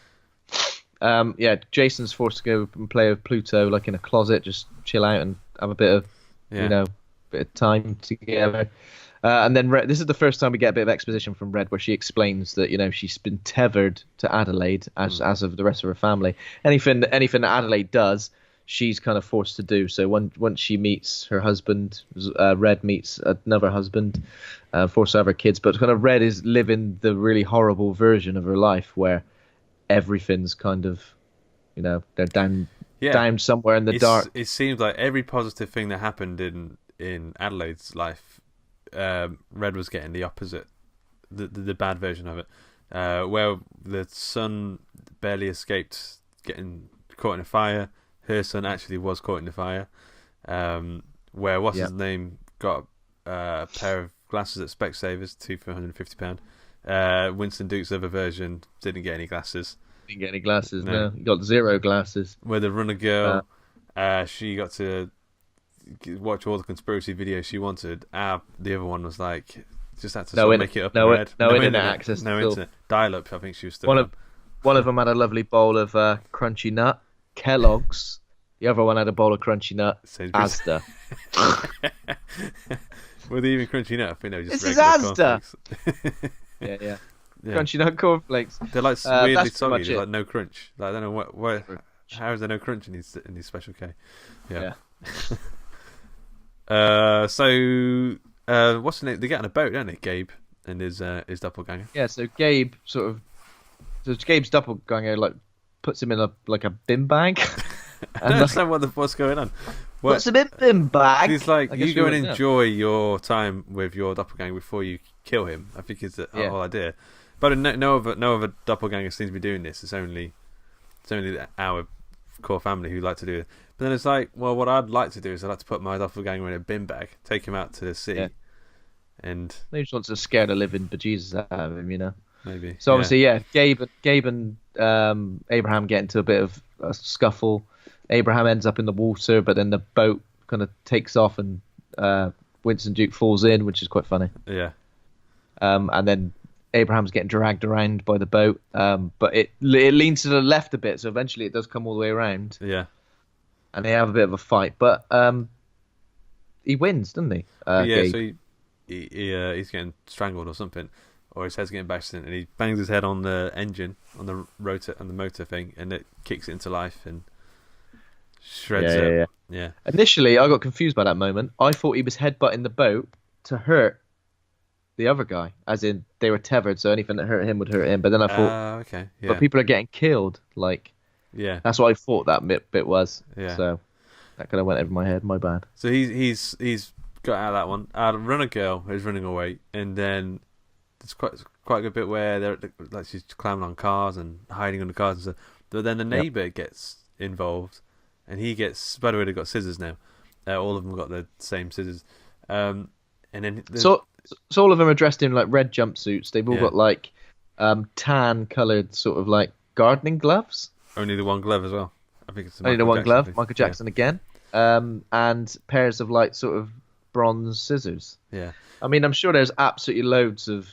Jason's forced to go and play with Pluto, like in a closet, just chill out and have a bit of, bit of time together. And then this is the first time we get a bit of exposition from Red, where she explains that she's been tethered to Adelaide as of the rest of her family. Anything that Adelaide does, she's kind of forced to do. So once she meets her husband, Red meets another husband, forced to have her kids. But kind of Red is living the really horrible version of her life where everything's kind of, they're down somewhere in the dark. It seems like every positive thing that happened in Adelaide's life, Red was getting the opposite, the bad version of it, where the son barely escaped getting caught in a fire. Her son actually was caught in the fire. Where his name got a pair of glasses at Specsavers, 2 for £150. Winston Duke's other version didn't get any glasses. Didn't get any glasses. No, he got 0 glasses. Where the runner girl, she got to watch all the conspiracy videos she wanted. The other one was like just had to make it up. No internet access. No internet. Dial up. I think she was still one of them had a lovely bowl of crunchy nut, Kellogg's. The other one had a bowl of crunchy nut, Asda. Were they even crunchy nut? I think they were just this is Asda. Yeah. Crunchy nut cornflakes. They're like weirdly soggy. There's like no crunch. Like, I don't know how is there no crunch in these Special K? Yeah. So what's the name? They get on a boat, don't they? Gabe and his doppelganger. Yeah. So Gabe Gabe's doppelganger like puts him in a bin bag. I don't understand what's going on. Puts him in bin bag. He's like, you go and enjoy your time with your doppelganger before you kill him. I think it's the whole idea. But no other doppelganger seems to be doing this. It's only our core family who like to do it. But then it's like, well, what I'd like to do is I'd like to put my doppelganger in a bin bag, take him out to the sea, and maybe just wants to scare the living bejesus out of him, Maybe. So obviously, Gabe and Abraham get into a bit of a scuffle. Abraham ends up in the water, but then the boat kind of takes off, and Winston Duke falls in, which is quite funny. Yeah. And then Abraham's getting dragged around by the boat, but it leans to the left a bit, so eventually it does come all the way around. Yeah. And they have a bit of a fight, but he wins, doesn't he? Gabe? So he's getting strangled or something, or his head's getting bashed in, and he bangs his head on the engine, on the rotor, on the motor thing, and it kicks it into life and shreds it. Yeah. Initially, I got confused by that moment. I thought he was headbutting the boat to hurt the other guy, as in they were tethered, so anything that hurt him would hurt him. But then I thought, but people are getting killed, like. Yeah, that's what I thought that bit was. Yeah, so that kind of went over my head. My bad. So he's got out of that one. Runner girl is running away, and then there's quite a good bit where they're like she's climbing on cars and hiding under cars and stuff. But then the neighbour gets involved, and he gets. By the way, they've got scissors now. All of them got the same scissors. And then so all of them are dressed in like red jumpsuits. They've all got like tan coloured sort of like gardening gloves. Only the one glove as well. I think it's only the one glove. Michael Jackson again. And pairs of like sort of bronze scissors. Yeah. I mean, I'm sure there's absolutely loads of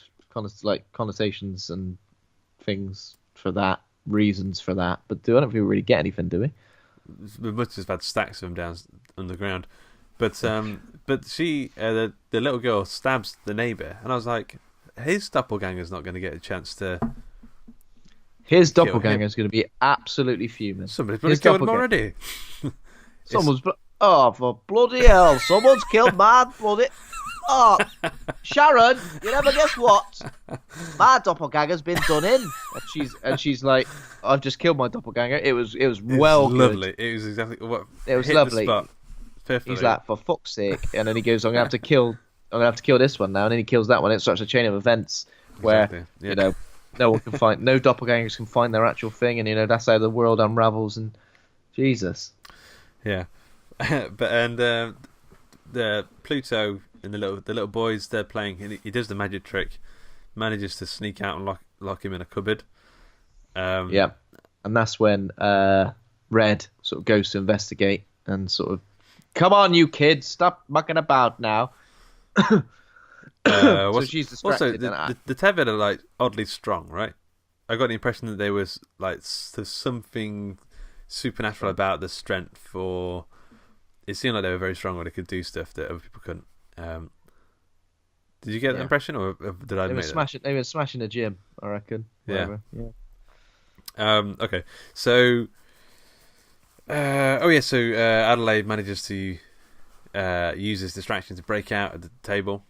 connotations and things for that, reasons for that. But I don't think we really get anything, do we? We must have had stacks of them down on the ground. But she, the little girl, stabs the neighbour, and I was like, his doppelganger's not going to get a chance to. His doppelganger is going to be absolutely fuming. Somebody's probably killed him already. For bloody hell! Someone's killed my bloody. Oh, Sharon, you never guess what? My doppelganger's been done in, and she's like, I've just killed my doppelganger. It was lovely. It was exactly what. It was lovely. He's like, for fuck's sake, and then he goes, I'm gonna have to kill this one now, and then he kills that one. It starts a chain of events where no one can find, no doppelgangers can find their actual thing, and that's how the world unravels. And Jesus, yeah, the Pluto and the little boys, they're playing, and he does the magic trick, manages to sneak out and lock him in a cupboard. And that's when Red sort of goes to investigate and sort of, come on, you kids, stop mucking about now. So she's distracted. Also, the Tevid are like oddly strong, right? I got the impression that there was like there's something supernatural about the strength, or it seemed like they were very strong, or they could do stuff that other people couldn't. Did you get that impression, or did I? They were smashing the gym, I reckon. Yeah. Okay, so. So Adelaide manages to use this distraction to break out at the table.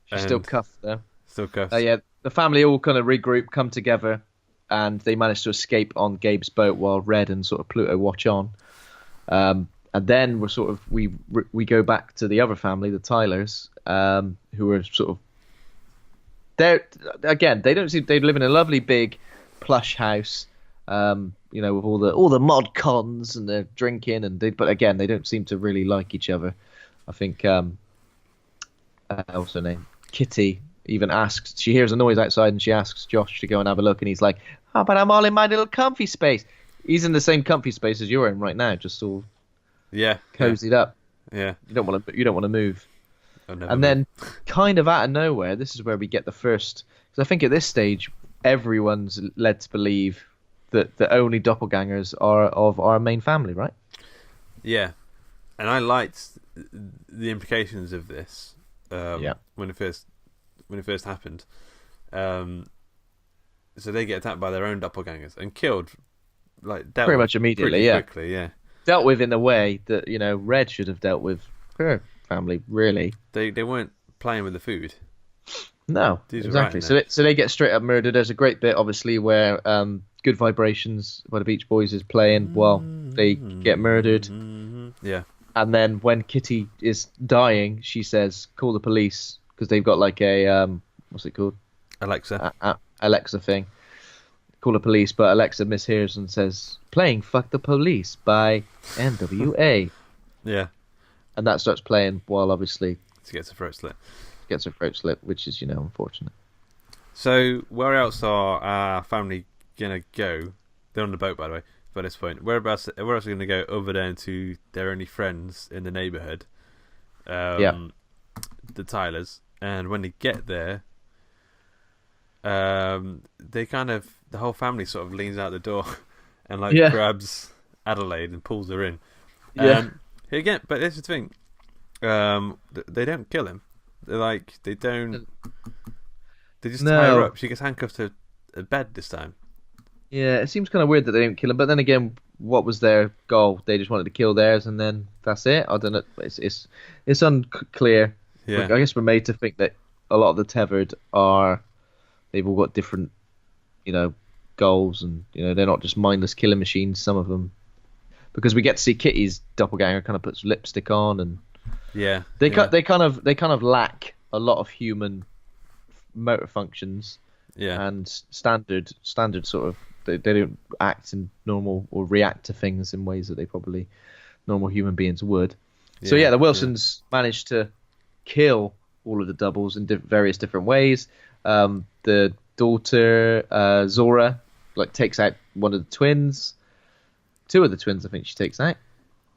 She's still cuffed though. Still cuffed. The family all kind of regroup, come together, and they manage to escape on Gabe's boat while Red and sort of Pluto watch on. And then we go back to the other family, the Tylers, who are sort of they live in a lovely big plush house. With all the mod cons, and they're drinking, but again, they don't seem to really like each other. I think what's her name? Kitty even asks. She hears a noise outside, and she asks Josh to go and have a look, and he's like, "Oh, but I'm all in my little comfy space." He's in the same comfy space as you're in right now, just all cozied up. Yeah, you don't want to move. And then, kind of out of nowhere, this is where we get the first. Because I think at this stage, everyone's led to believe that the only doppelgangers are of our main family, right? Yeah, and I liked the implications of this. When it first happened. So they get attacked by their own doppelgangers and killed, pretty much immediately. Quickly, yeah. Dealt with in the way that Red should have dealt with her family. Really, they weren't playing with the food. No, exactly. So they get straight up murdered. There's a great bit, obviously, where Good Vibrations, where the Beach Boys is playing while they get murdered. Yeah. And then when Kitty is dying, she says, "Call the police," because they've got like a what's it called? Alexa. Alexa thing. Call the police, but Alexa mishears and says, "Playing Fuck the Police" by NWA. Yeah. And that starts playing while obviously she gets her throat slit. Which is unfortunate. So where else are our family gonna go? They're on the boat, by the way. By this point, where else are they going to go other than to their only friends in the neighbourhood? The Tylers. And when they get there, they the whole family sort of leans out the door and grabs Adelaide and pulls her in. Again, but this is the thing. They don't kill him. They just tie her up. She gets handcuffed to a bed this time. Yeah, it seems kind of weird that they don't kill him. But then again, what was their goal? They just wanted to kill theirs, and then that's it. I don't know. It's unclear. Yeah. I guess we're made to think that a lot of the tethered they've all got different, goals, and they're not just mindless killing machines. Some of them, because we get to see Kitty's doppelganger kind of puts lipstick on, and they kind of lack a lot of human motor functions. Yeah. And standard sort of. They don't act in normal or react to things in ways that they probably normal human beings would. So the Wilsons managed to kill all of the doubles in various different ways. The daughter Zora takes out one of the twins, two of the twins I think she takes out.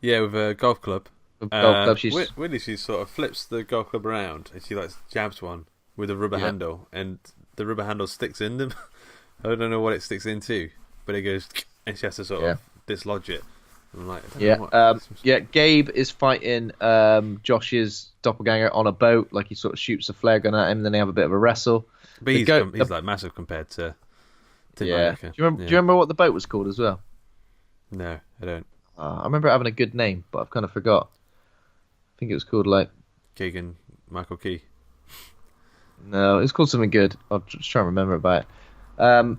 Yeah, with a golf club. She sort of flips the golf club around and she jabs one with a rubber handle, and the rubber handle sticks in them. I don't know what it sticks into, but it goes, and she has to sort of dislodge it. I'm like, Gabe is fighting Josh's doppelganger on a boat. Like, he sort of shoots a flare gun at him, and then they have a bit of a wrestle. But he's like massive compared to Tim Heidecker. Do you remember what the boat was called as well? No, I don't. I remember it having a good name, but I've kind of forgot. I think it was called like Keegan Michael Key. No, it's called something good. I'll just try and remember about it.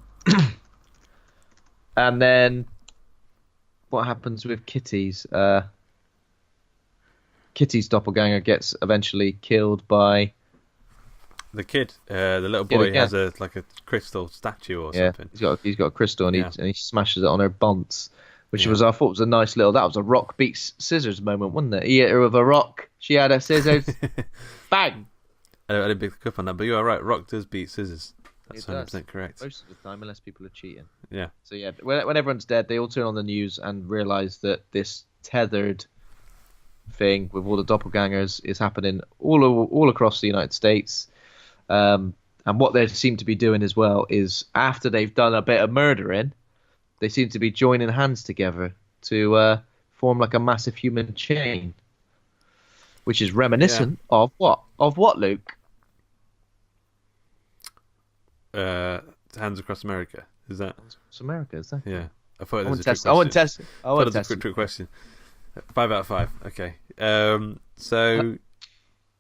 And then what happens with Kitty's? Kitty's doppelganger gets eventually killed by the kid. The little boy has a crystal statue or something. He's got a crystal, and he smashes it on her bonds, which I thought was a nice little. That was a rock beats scissors moment, wasn't it? He hit her with a rock. She had her scissors. Bang. I didn't pick up on that, but you are right. Rock does beat scissors. That's 100% correct. Most of the time, unless people are cheating. Yeah. So when everyone's dead, they all turn on the news and realise that this tethered thing with all the doppelgangers is happening all across the United States. And what they seem to be doing as well is, after they've done a bit of murdering, they seem to be joining hands together to form like a massive human chain, which is reminiscent of what? Of what, Luke? Hands Across America. Is that? Hands Across America, is that? Yeah. I thought it was a trick question. I wouldn't test it. I thought it was a trick question. 5 out of 5. Okay. So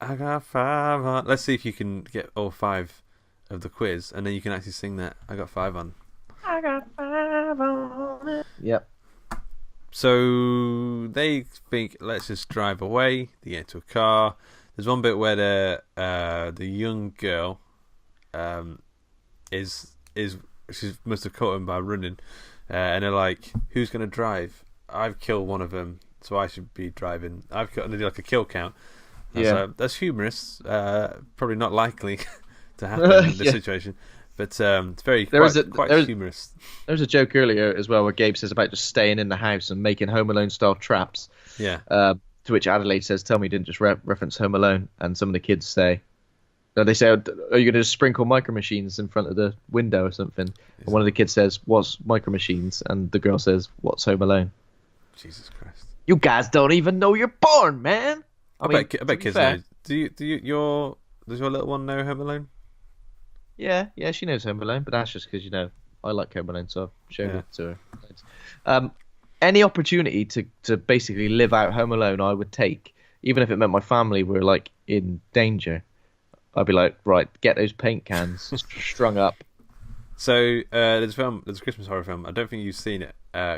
I got 5 on. Let's see if you can get all 5 of the quiz, and then you can actually sing that. I got 5 on. I got 5 on it. Yep. So they think, let's just drive away. They get into a car. There's one bit where the young girl she must have caught him by running, and they're like, "Who's going to drive? I've killed one of them, so I should be driving." And they do like a kill count. That's humorous. Probably not likely to happen in this situation, but it's quite humorous. There's a joke earlier as well where Gabe says about just staying in the house and making Home Alone style traps. Yeah. To which Adelaide says, "Tell me you didn't just reference Home Alone." And some of the kids say, they say, "Are you going to sprinkle micro machines in front of the window or something?" And one of the kids says, "What's micro machines?" And the girl says, "What's Home Alone?" Jesus Christ! You guys don't even know you're born, man. I bet kids know. Does your little one know Home Alone? Yeah, she knows Home Alone, but that's just because I like Home Alone, so I've showed it to her. Any opportunity to basically live out Home Alone, I would take, even if it meant my family were like in danger. I'd be like, right, get those paint cans strung up. So there's a Christmas horror film. I don't think you've seen it.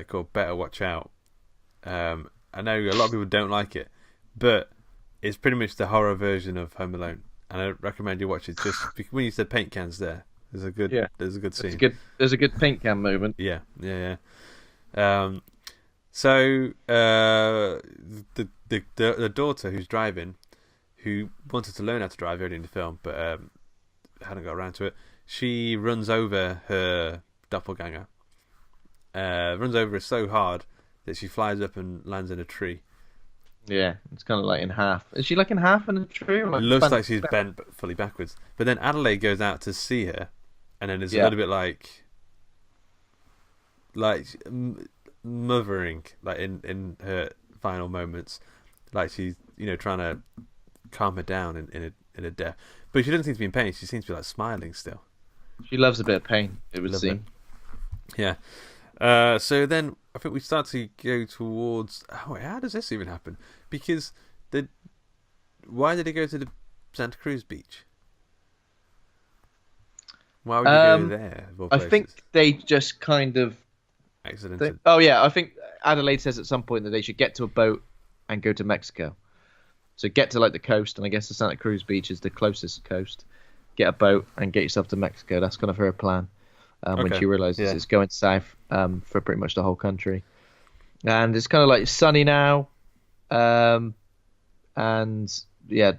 Called Better Watch Out. I know a lot of people don't like it, but it's pretty much the horror version of Home Alone, and I recommend you watch it. Just when you said paint cans, there's a good scene. There's a good paint can moment. Yeah. So the daughter who's driving, who wanted to learn how to drive early in the film, but hadn't got around to it, she runs over her doppelganger. Runs over her so hard that she flies up and lands in a tree. Yeah, it's kind of like in half. Is she like in half in a tree? Or like it looks like she's bent but fully backwards. But then Adelaide goes out to see her, and then there's a little bit like mothering, like in her final moments, like she's trying to calm her down in a death. But she doesn't seem to be in pain. She seems to be like smiling still. She loves a bit of pain, it would seem. Yeah. So then I think we start to go towards. How does this even happen? Because why did he go to the Santa Cruz beach? Why would you go there? I think they just kind of accidental. I think Adelaide says at some point that they should get to a boat and go to Mexico. So get to like the coast, and I guess the Santa Cruz beach is the closest coast. Get a boat and get yourself to Mexico. That's kind of her plan. When she realizes it's going south for pretty much the whole country. And it's kind of like sunny now. And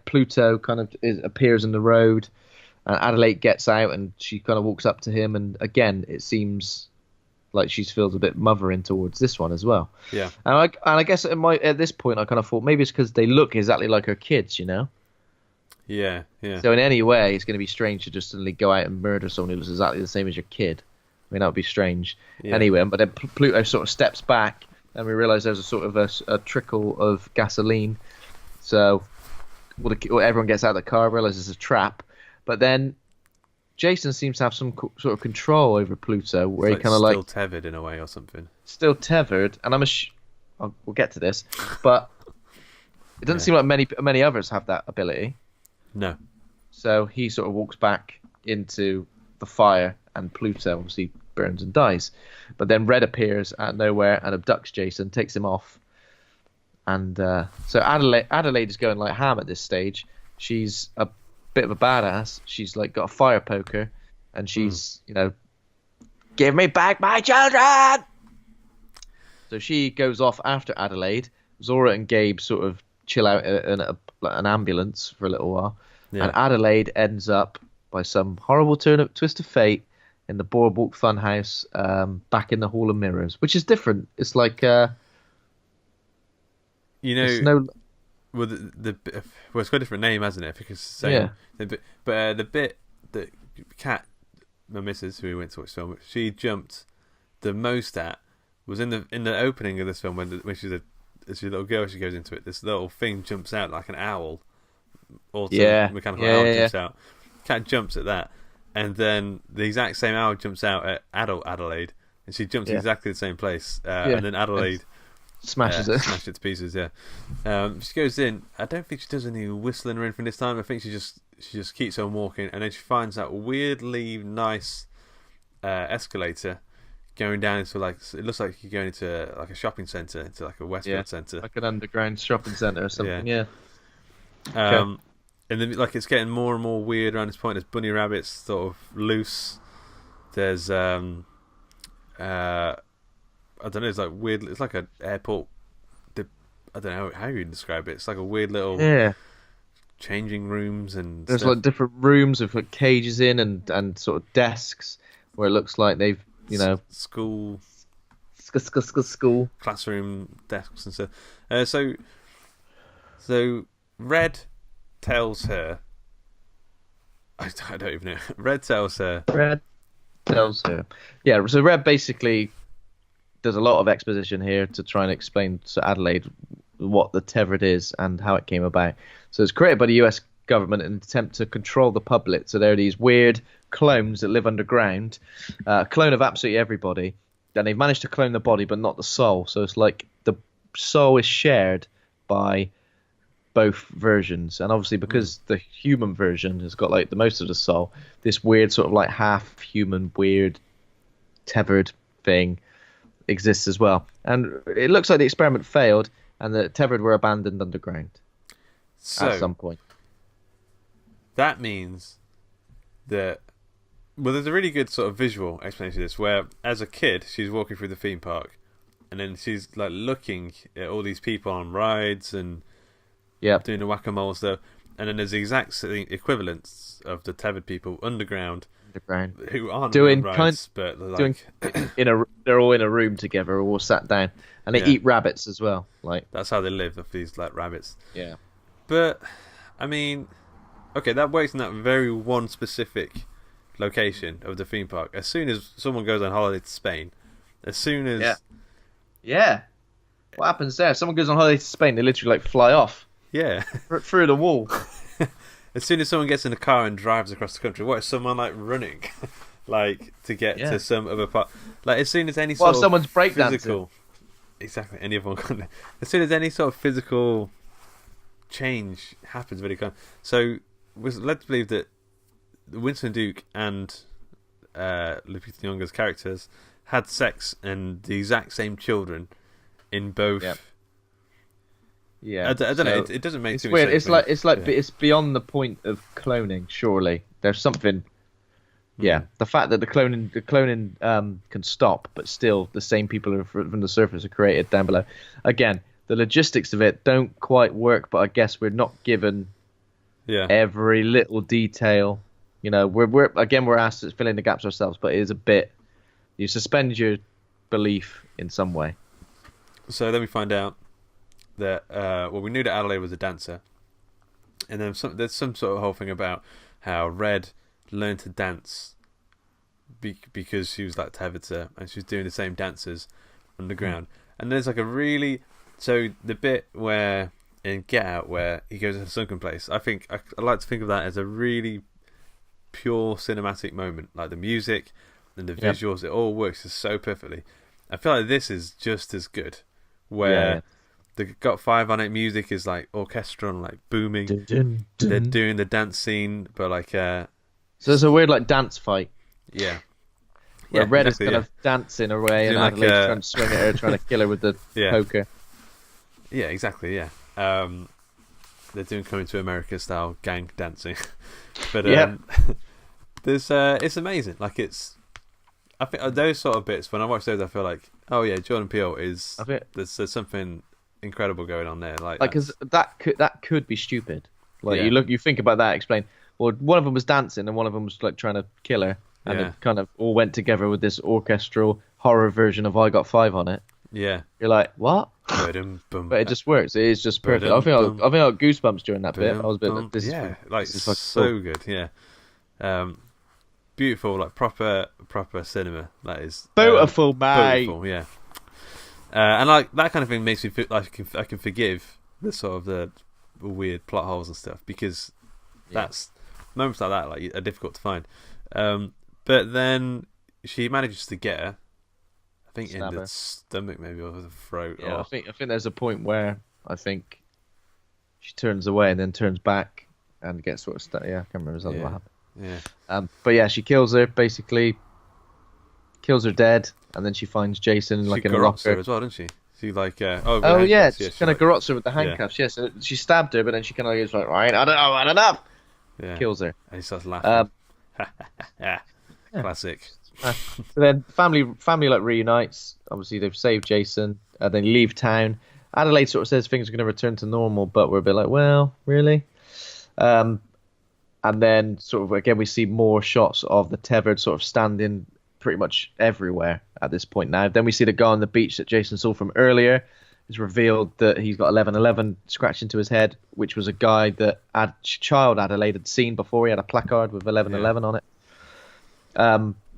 Pluto kind of appears in the road. And Adelaide gets out and she kind of walks up to him. And again, it seems like she feels a bit mothering towards this one as well. Yeah. And I guess at this point, I kind of thought maybe it's because they look exactly like her kids, Yeah, yeah. So in any way, it's going to be strange to just suddenly go out and murder someone who looks exactly the same as your kid. I mean, that would be strange. Yeah. Anyway, but then Pluto sort of steps back, and we realise there's a sort of a trickle of gasoline. So everyone gets out of the car, realises it's a trap. But then Jason seems to have some sort of control over Pluto, where he kind of still tethered in a way or something. Still tethered, and we'll get to this, but it doesn't seem like many others have that ability. No. So he sort of walks back into the fire, and Pluto obviously burns and dies. But then Red appears out of nowhere and abducts Jason, takes him off. And so Adelaide is going like ham at this stage. She's a bit of a badass. She's like got a fire poker, and she's give me back my children. So she goes off after Adelaide. Zora and Gabe sort of chill out in an ambulance for a little while. Yeah. And Adelaide ends up, by some horrible twist of fate, in the Boardwalk Funhouse, back in the Hall of Mirrors, which is different. It's like, well, it's got a different name, hasn't it? Because the bit that Kat, my missus, who we went to watch the film, she jumped the most at was in the opening of this film when she's a little girl. She goes into it. This little thing jumps out like an owl. Mechanical owl jumps out. Cat jumps at that, and then the exact same owl jumps out at adult Adelaide, and she jumps exactly the same place. And then Adelaide smashes it to pieces. Yeah, she goes in. I don't think she does any whistling or anything this time. I think she just keeps on walking, and then she finds that weirdly nice escalator going down into it looks like you're going into like a shopping centre, into like a Westfield centre, like an underground shopping centre or something. Yeah. And then it's getting more and more weird around this point. There's bunny rabbits sort of loose. There's I don't know. It's like weird. It's like an airport. I don't know how you describe it. It's like a weird little changing rooms and there's stuff. Like different rooms with like cages in and sort of desks where it looks like they've school classroom desks and stuff. So Red tells her. I don't even know. Red tells her. Yeah. So Red basically does a lot of exposition here to try and explain to Adelaide what the Tethered is and how it came about. So it's created by the US government in an attempt to control the public. So there are these weird clones that live underground, clone of absolutely everybody. And they've managed to clone the body, but not the soul. So it's like the soul is shared by both versions. And obviously because the human version has got like the most of the soul, this weird sort of like half human, weird tethered thing exists as well. And it looks like the experiment failed and the tethered were abandoned underground at some point. That means that there's a really good sort of visual explanation of this, where as a kid she's walking through the theme park and then she's like looking at all these people on rides and doing the whack-a-mole stuff, and then there's the exact equivalents of the tethered people underground who aren't doing rides, but they're all in a room together, all sat down, and they eat rabbits as well. Like that's how they live, off these like rabbits. Yeah, but I mean, okay, that works in that very one specific location of the theme park. As soon as someone goes on holiday to Spain, as soon as what happens there? If someone goes on holiday to Spain, they literally like fly off. Yeah, through the wall. As soon as someone gets in a car and drives across the country, what is someone like running, like to get to some other part? Like as soon as any sort of someone's physical, exactly, any of them. As soon as any sort of physical change happens, very kind. So we're led to believe that Winston Duke and Lupita Nyong'o's characters had sex and the exact same children in both. Yeah, I don't know. It doesn't make too much sense. It's like it's beyond the point of cloning. Surely there's something. Yeah, the fact that the cloning can stop, but still the same people from the surface are created down below. Again, the logistics of it don't quite work, but I guess we're not given every little detail. You know, we're asked to fill in the gaps ourselves, but it is a bit. You suspend your belief in some way. So then we find out that we knew that Adelaide was a dancer, And then there's some sort of whole thing about how Red learned to dance because she was like tethered to, and she was doing the same dances underground. And there's like so the bit where in Get Out where he goes to a sunken place, I like to think of that as a really pure cinematic moment. Like the music and the visuals, it all works just so perfectly. I feel like this is just as good, where the Got Five on It music is like orchestral and like booming. Dun, dun, dun. They're doing the dance scene, but like so there's a weird like dance fight. Yeah. Where Red is kind of dancing away and Adelaide's trying to swing at her, trying to kill her with the poker. Yeah, exactly. Yeah. They're doing Coming to America style gang dancing, but there's it's amazing. Like I think those sort of bits when I watch those, I feel like, oh yeah, Jordan Peele is. There's something incredible going on there. Like because that could be stupid. Like you think about that. Explain. Well, one of them was dancing and one of them was like trying to kill her. And it kind of all went together with this orchestral horror version of I Got Five on It. Yeah. You're like, what? But it just works. It is just perfect. I think I got goosebumps during that bit. I was a bit like, this is so good. Yeah. Beautiful, like proper cinema. That is beautiful, mate. Beautiful, yeah. And like that kind of thing makes me feel like I can forgive the sort of the weird plot holes and stuff, because that's moments like that like are difficult to find. But then she manages to get her, I think, in the stomach maybe, or the throat. Yeah, I think there's a point where I think she turns away and then turns back and gets sort of stuck. Yeah, I can't remember exactly what happened. Yeah. But yeah, she kills her, basically kills her dead, and then she finds Jason like in a rocker as well, doesn't she? She like she kind of garrots her with the handcuffs. Yeah, so she stabbed her, but then she kind of goes like, right, I don't know, I don't know. Yeah. Kills her. And he starts laughing. Classic. So then family like reunites. Obviously they've saved Jason. They leave town. Adelaide sort of says things are going to return to normal, but we're a bit like, well, really? And then sort of again we see more shots of the tethered sort of standing pretty much everywhere at this point now. Then we see the guy on the beach that Jason saw from earlier. It's revealed that he's got 1111 scratched into his head, which was a guy that child Adelaide had seen before. He had a placard with 1111 on it.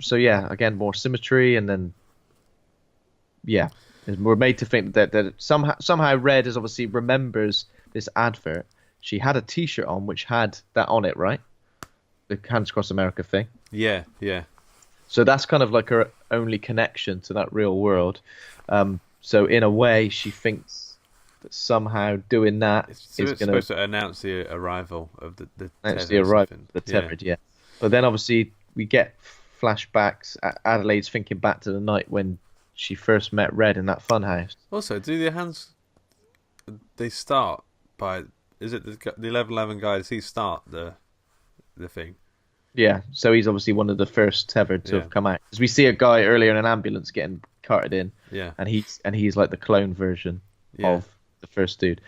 So yeah, again, more symmetry, and then we're made to think that somehow Red is obviously remembers this advert. She had a T-shirt on which had that on it, right? The Hands Across America thing. Yeah. So that's kind of like her only connection to that real world. So in a way, she thinks that somehow doing that is going supposed to announce the arrival of the tethered. Yeah. But then obviously we get flashbacks. Adelaide's thinking back to the night when she first met Red in that funhouse. Also, do the hands? They start by. Is it the 1111 guy? Does he start the thing? Yeah. So he's obviously one of the first tethered to have come out. Because we see a guy earlier in an ambulance getting carted in. Yeah. And he's like the clone version of the first dude.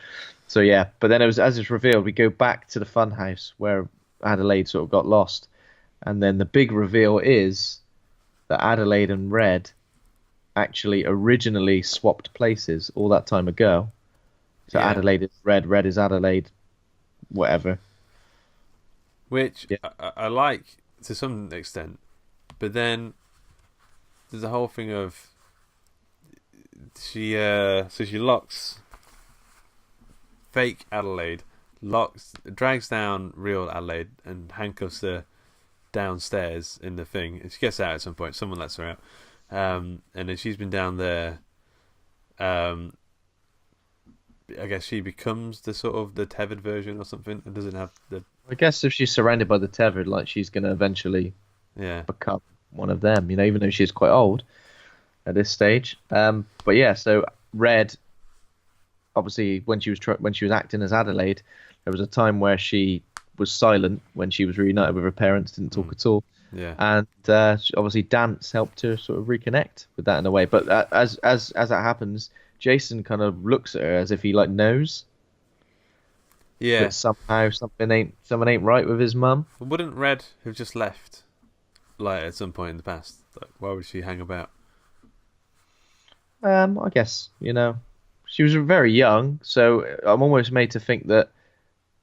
So yeah. But then as it's revealed, we go back to the funhouse where Adelaide sort of got lost. And then the big reveal is that Adelaide and Red actually originally swapped places all that time ago. So Adelaide is Red, Red is Adelaide, whatever. Which I like to some extent. But then there's a whole thing of she locks fake Adelaide, drags down real Adelaide and handcuffs her downstairs in the thing, and she gets out at some point. Someone lets her out, and then she's been down there. I guess she becomes the sort of the tethered version or something. It doesn't have the. I guess if she's surrounded by the tethered, like she's going to eventually become one of them. You know, even though she's quite old at this stage. But yeah, so Red, obviously, when she was acting as Adelaide, there was a time where she was silent when she was reunited with her parents, didn't talk at all. Yeah. And obviously dance helped her sort of reconnect with that in a way. But as that happens, Jason kind of looks at her as if he like knows. Yeah. That somehow something ain't right with his mum. But wouldn't Red have just left, like at some point in the past? Like, why would she hang about? I guess, you know, she was very young, so I'm almost made to think that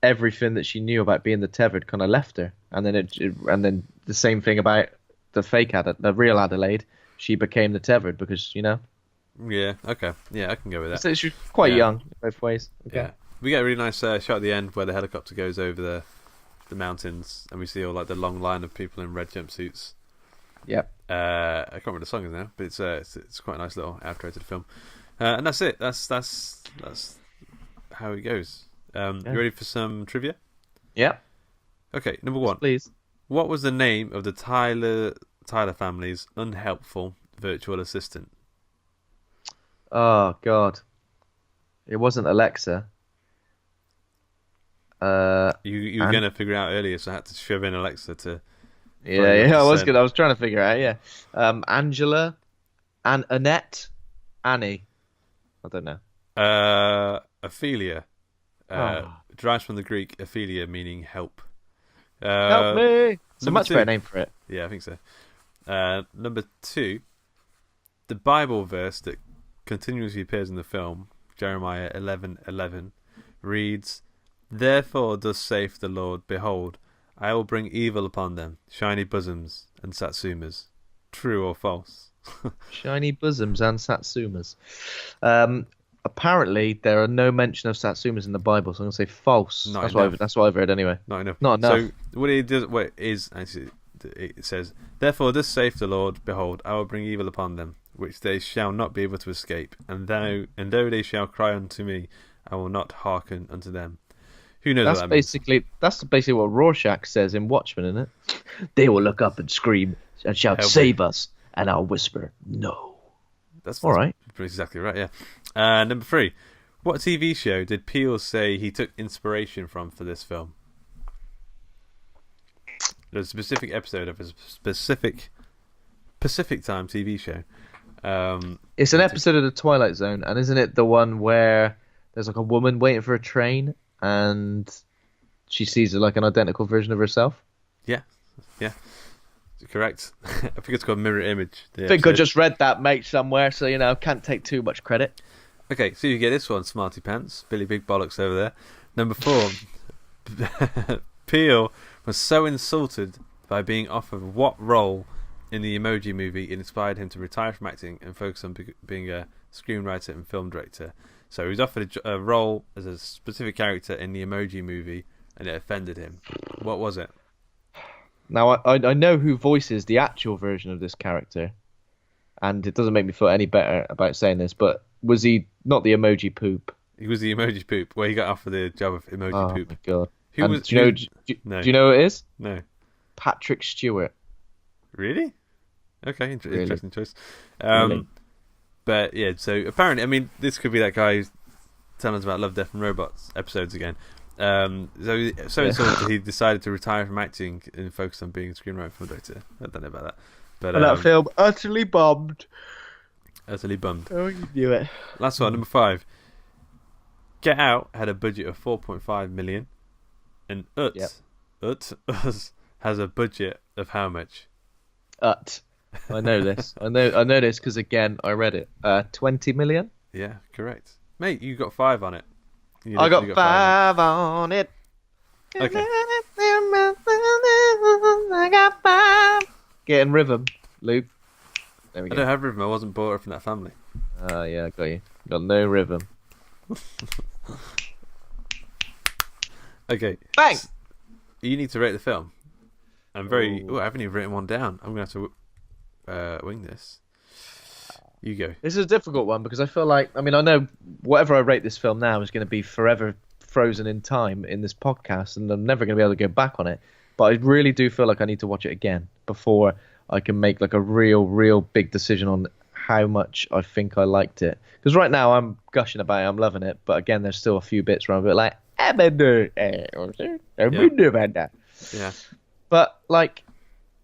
everything that she knew about being the tethered kind of left her, and then the same thing about the real Adelaide. She became the tethered because Yeah. Okay. Yeah, I can go with that. So she's quite young both ways. Okay. Yeah. We get a really nice shot at the end where the helicopter goes over the mountains, and we see all like the long line of people in red jumpsuits. Yep. I can't remember the song is now, but it's quite a nice little outro to the film. And that's it. That's how it goes. You ready for some trivia? Yeah. Okay, number one. Please. What was the name of the Tyler family's unhelpful virtual assistant? Oh God. It wasn't Alexa. You were gonna figure it out earlier, so I had to shove in Alexa to. Yeah. I was good. I was trying to figure it out. Yeah. Angela, Annette, Annie. I don't know. Ophelia. Derives from the Greek Ophelia, meaning help. Help me! It's a much better name for it. Yeah, I think so. Number 2, the Bible verse that continuously appears in the film, Jeremiah 11:11, reads, "Therefore thus saith the Lord, behold, I will bring evil upon them, shiny bosoms and satsumas." True or false? Shiny bosoms and satsumas. Apparently, there are no mention of satsumas in the Bible, so I'm going to say false. That's what I've read anyway. Not enough. Not enough. So it says, "Therefore thus saith the Lord, behold, I will bring evil upon them, which they shall not be able to escape, and though they shall cry unto me, I will not hearken unto them." Who knows what that means? That's basically what Rorschach says in Watchmen, isn't it? They will look up and scream and shout, "Help save me. Us," and I'll whisper, "No." That's all right. Exactly right, yeah. Number 3. What TV show did Peele say he took inspiration from for this film? There's a specific episode of a specific Pacific Time TV show. It's an episode of the Twilight Zone, and isn't it the one where there's like a woman waiting for a train and she sees like an identical version of herself? Yeah. Correct. I think it's called Mirror Image. I think I just read that, mate, somewhere, so can't take too much credit. Okay, so you get this one, Smarty Pants, Billy Big Bollocks over there. Number 4, Peele was so insulted by being offered what role in the Emoji Movie it inspired him to retire from acting and focus on being a screenwriter and film director. So he was offered a role as a specific character in the Emoji Movie, and it offended him. What was it? Now, I know who voices the actual version of this character, and it doesn't make me feel any better about saying this, but was he not the Emoji Poop? He was the Emoji Poop, where he got offered the job of Emoji Poop. Oh, my God. Do you know who it is? No. Patrick Stewart. Really? Okay, interesting choice. Really? But, yeah, so apparently, I mean, this could be that guy who's telling us about Love, Death and Robots episodes again. So he decided to retire from acting and focus on being a screenwriter and film director. I don't know about that. But that film utterly bombed. Utterly bummed. Oh, you knew it. Last one, number 5. Get Out had a budget of 4.5 million, and Us has a budget of how much? I know this. I know this because again I read it. 20 million. Yeah, correct, mate. You got 5 on it. I got 5 on it. Okay. I got 5. Get in rhythm, Luke. There we go. I don't have rhythm. I wasn't brought up from that family. Yeah, I got you. Got no rhythm. Okay. Bang! You need to rate the film. I haven't even written one down. I'm going to have to wing this. You go. This is a difficult one because I feel like, I know whatever I rate this film now is going to be forever frozen in time in this podcast, and I'm never going to be able to go back on it. But I really do feel like I need to watch it again before I can make like a real big decision on how much I think I liked it. Because right now I'm gushing about it, I'm loving it, but again, there's still a few bits where I'm a bit like, yeah. But like,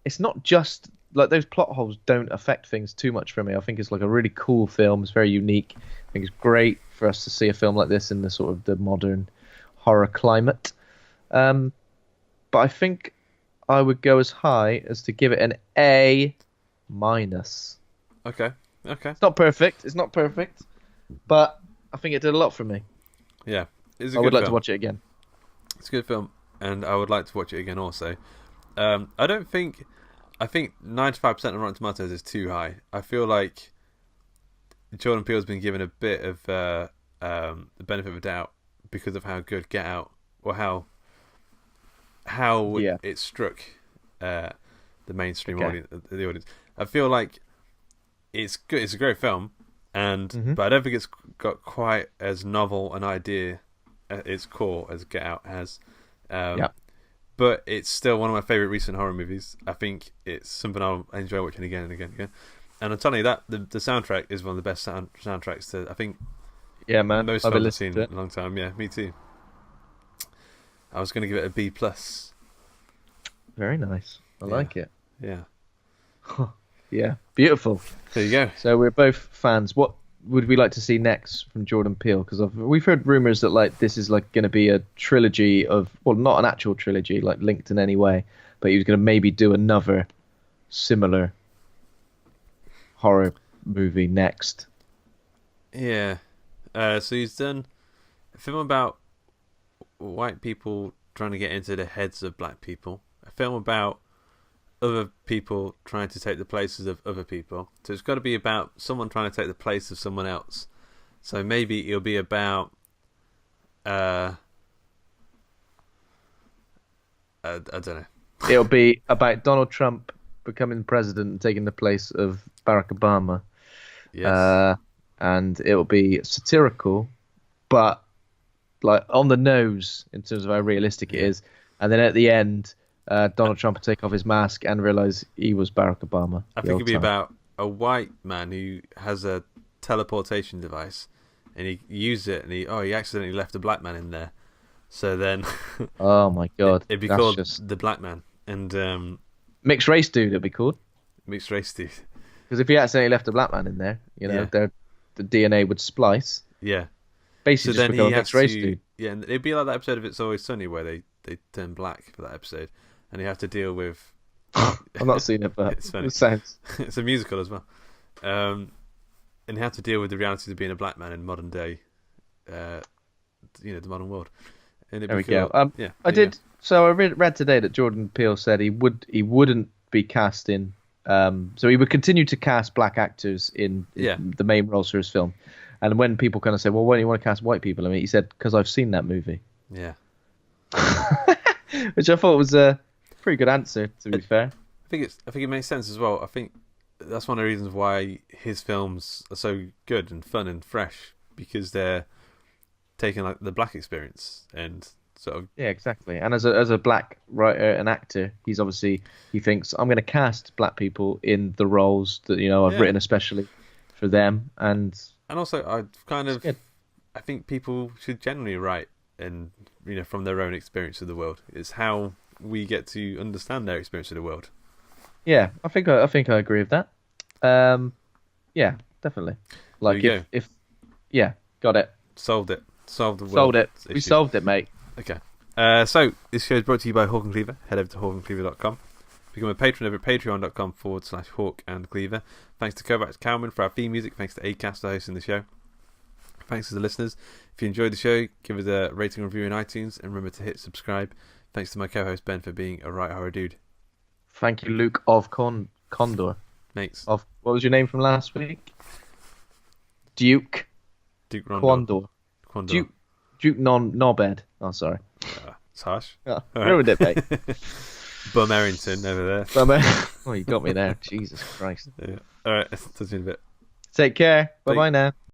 it's not just like those plot holes don't affect things too much for me. I think it's like a really cool film. It's very unique. I think it's great for us to see a film like this in the sort of the modern horror climate. But I think I would go as high as to give it an A-. Okay. It's not perfect, but I think it did a lot for me. Yeah. I would like to watch it again. It's a good film, and I would like to watch it again. Also, I think 95% of Rotten Tomatoes is too high. I feel like Jordan Peele's been given a bit of the benefit of a doubt because of how good Get Out, or how it struck the mainstream audience. The audience. I feel like it's good. It's a great film, but I don't think it's got quite as novel an idea at its core as Get Out has. But it's still one of my favourite recent horror movies. I think it's something I'll enjoy watching again and again and again. And I'm telling you that the soundtrack is one of the best soundtracks to, I think. Yeah, man. Most I've films I've seen in a long time. Yeah, me too. I was going to give it a B+. Very nice. I like it. Yeah. Yeah, beautiful. There you go. So we're both fans. What would we like to see next from Jordan Peele? Because we've heard rumors that like this is like going to be a trilogy of, well, not an actual trilogy like linked in any way, but he was going to maybe do another similar horror movie next. Yeah. So he's done a film about white people trying to get into the heads of black people. A film about other people trying to take the places of other people. So it's got to be about someone trying to take the place of someone else. So maybe it'll be about I don't know. It'll be about Donald Trump becoming president and taking the place of Barack Obama. Yes. And it'll be satirical, but like on the nose in terms of how realistic it is. And then at the end, Donald Trump will take off his mask and realise he was Barack Obama. I think it'd be about a white man who has a teleportation device, and he used it, and he accidentally left a black man in there. So then, oh my god, it'd be called the Black Man, and mixed race dude. It'd be called mixed race dude. Because if he accidentally left a black man in there, the DNA would splice. Yeah. Basically, so just become a mixed race dude. Yeah, and it'd be like that episode of It's Always Sunny where they turn black for that episode, and you have to deal with. I've not seen it, but it's funny. It sounds. It's a musical as well, and you have to deal with the realities of being a black man in modern day, the modern world. And there we go. I did. So I read today that Jordan Peele said he wouldn't be casting. So he would continue to cast black actors in the main roles for his film. And when people kind of say, "Well, why do you want to cast white people?" I mean, he said, "Because I've seen that movie." Yeah. Which I thought was a pretty good answer, to be fair. I think it makes sense as well. I think that's one of the reasons why his films are so good and fun and fresh, because they're taking like the black experience and sort of. Yeah, exactly. And as a black writer and actor, he thinks I'm going to cast black people in the roles that I've written especially for them. And also I think people should generally write and from their own experience of the world. It's how we get to understand their experience of the world. Yeah, I think I agree with that. Yeah, definitely. Like if got it. Solved it. Solved the world. Solved it. Issue. We solved it, mate. Okay. So this show is brought to you by Hawk and Cleaver. Head over to hawkandcleaver.com. Become a patron over at patreon.com/Hawk and Cleaver. Thanks to Kovacs Kalman for our theme music. Thanks to Acast for hosting the show. Thanks to the listeners. If you enjoyed the show, give us a rating and review in iTunes, and remember to hit subscribe. Thanks to my co-host Ben for being a right horror dude. Thank you, Luke of Condor. Thanks. What was your name from last week? Duke Rondor. Quandor. Duke Nobed. Oh, sorry. It's harsh. Oh, ruined it, mate. Bum Errington over there. Oh, you got me there. Jesus Christ. Yeah. All right. Talk to you in a bit. Take care. Bye-bye now.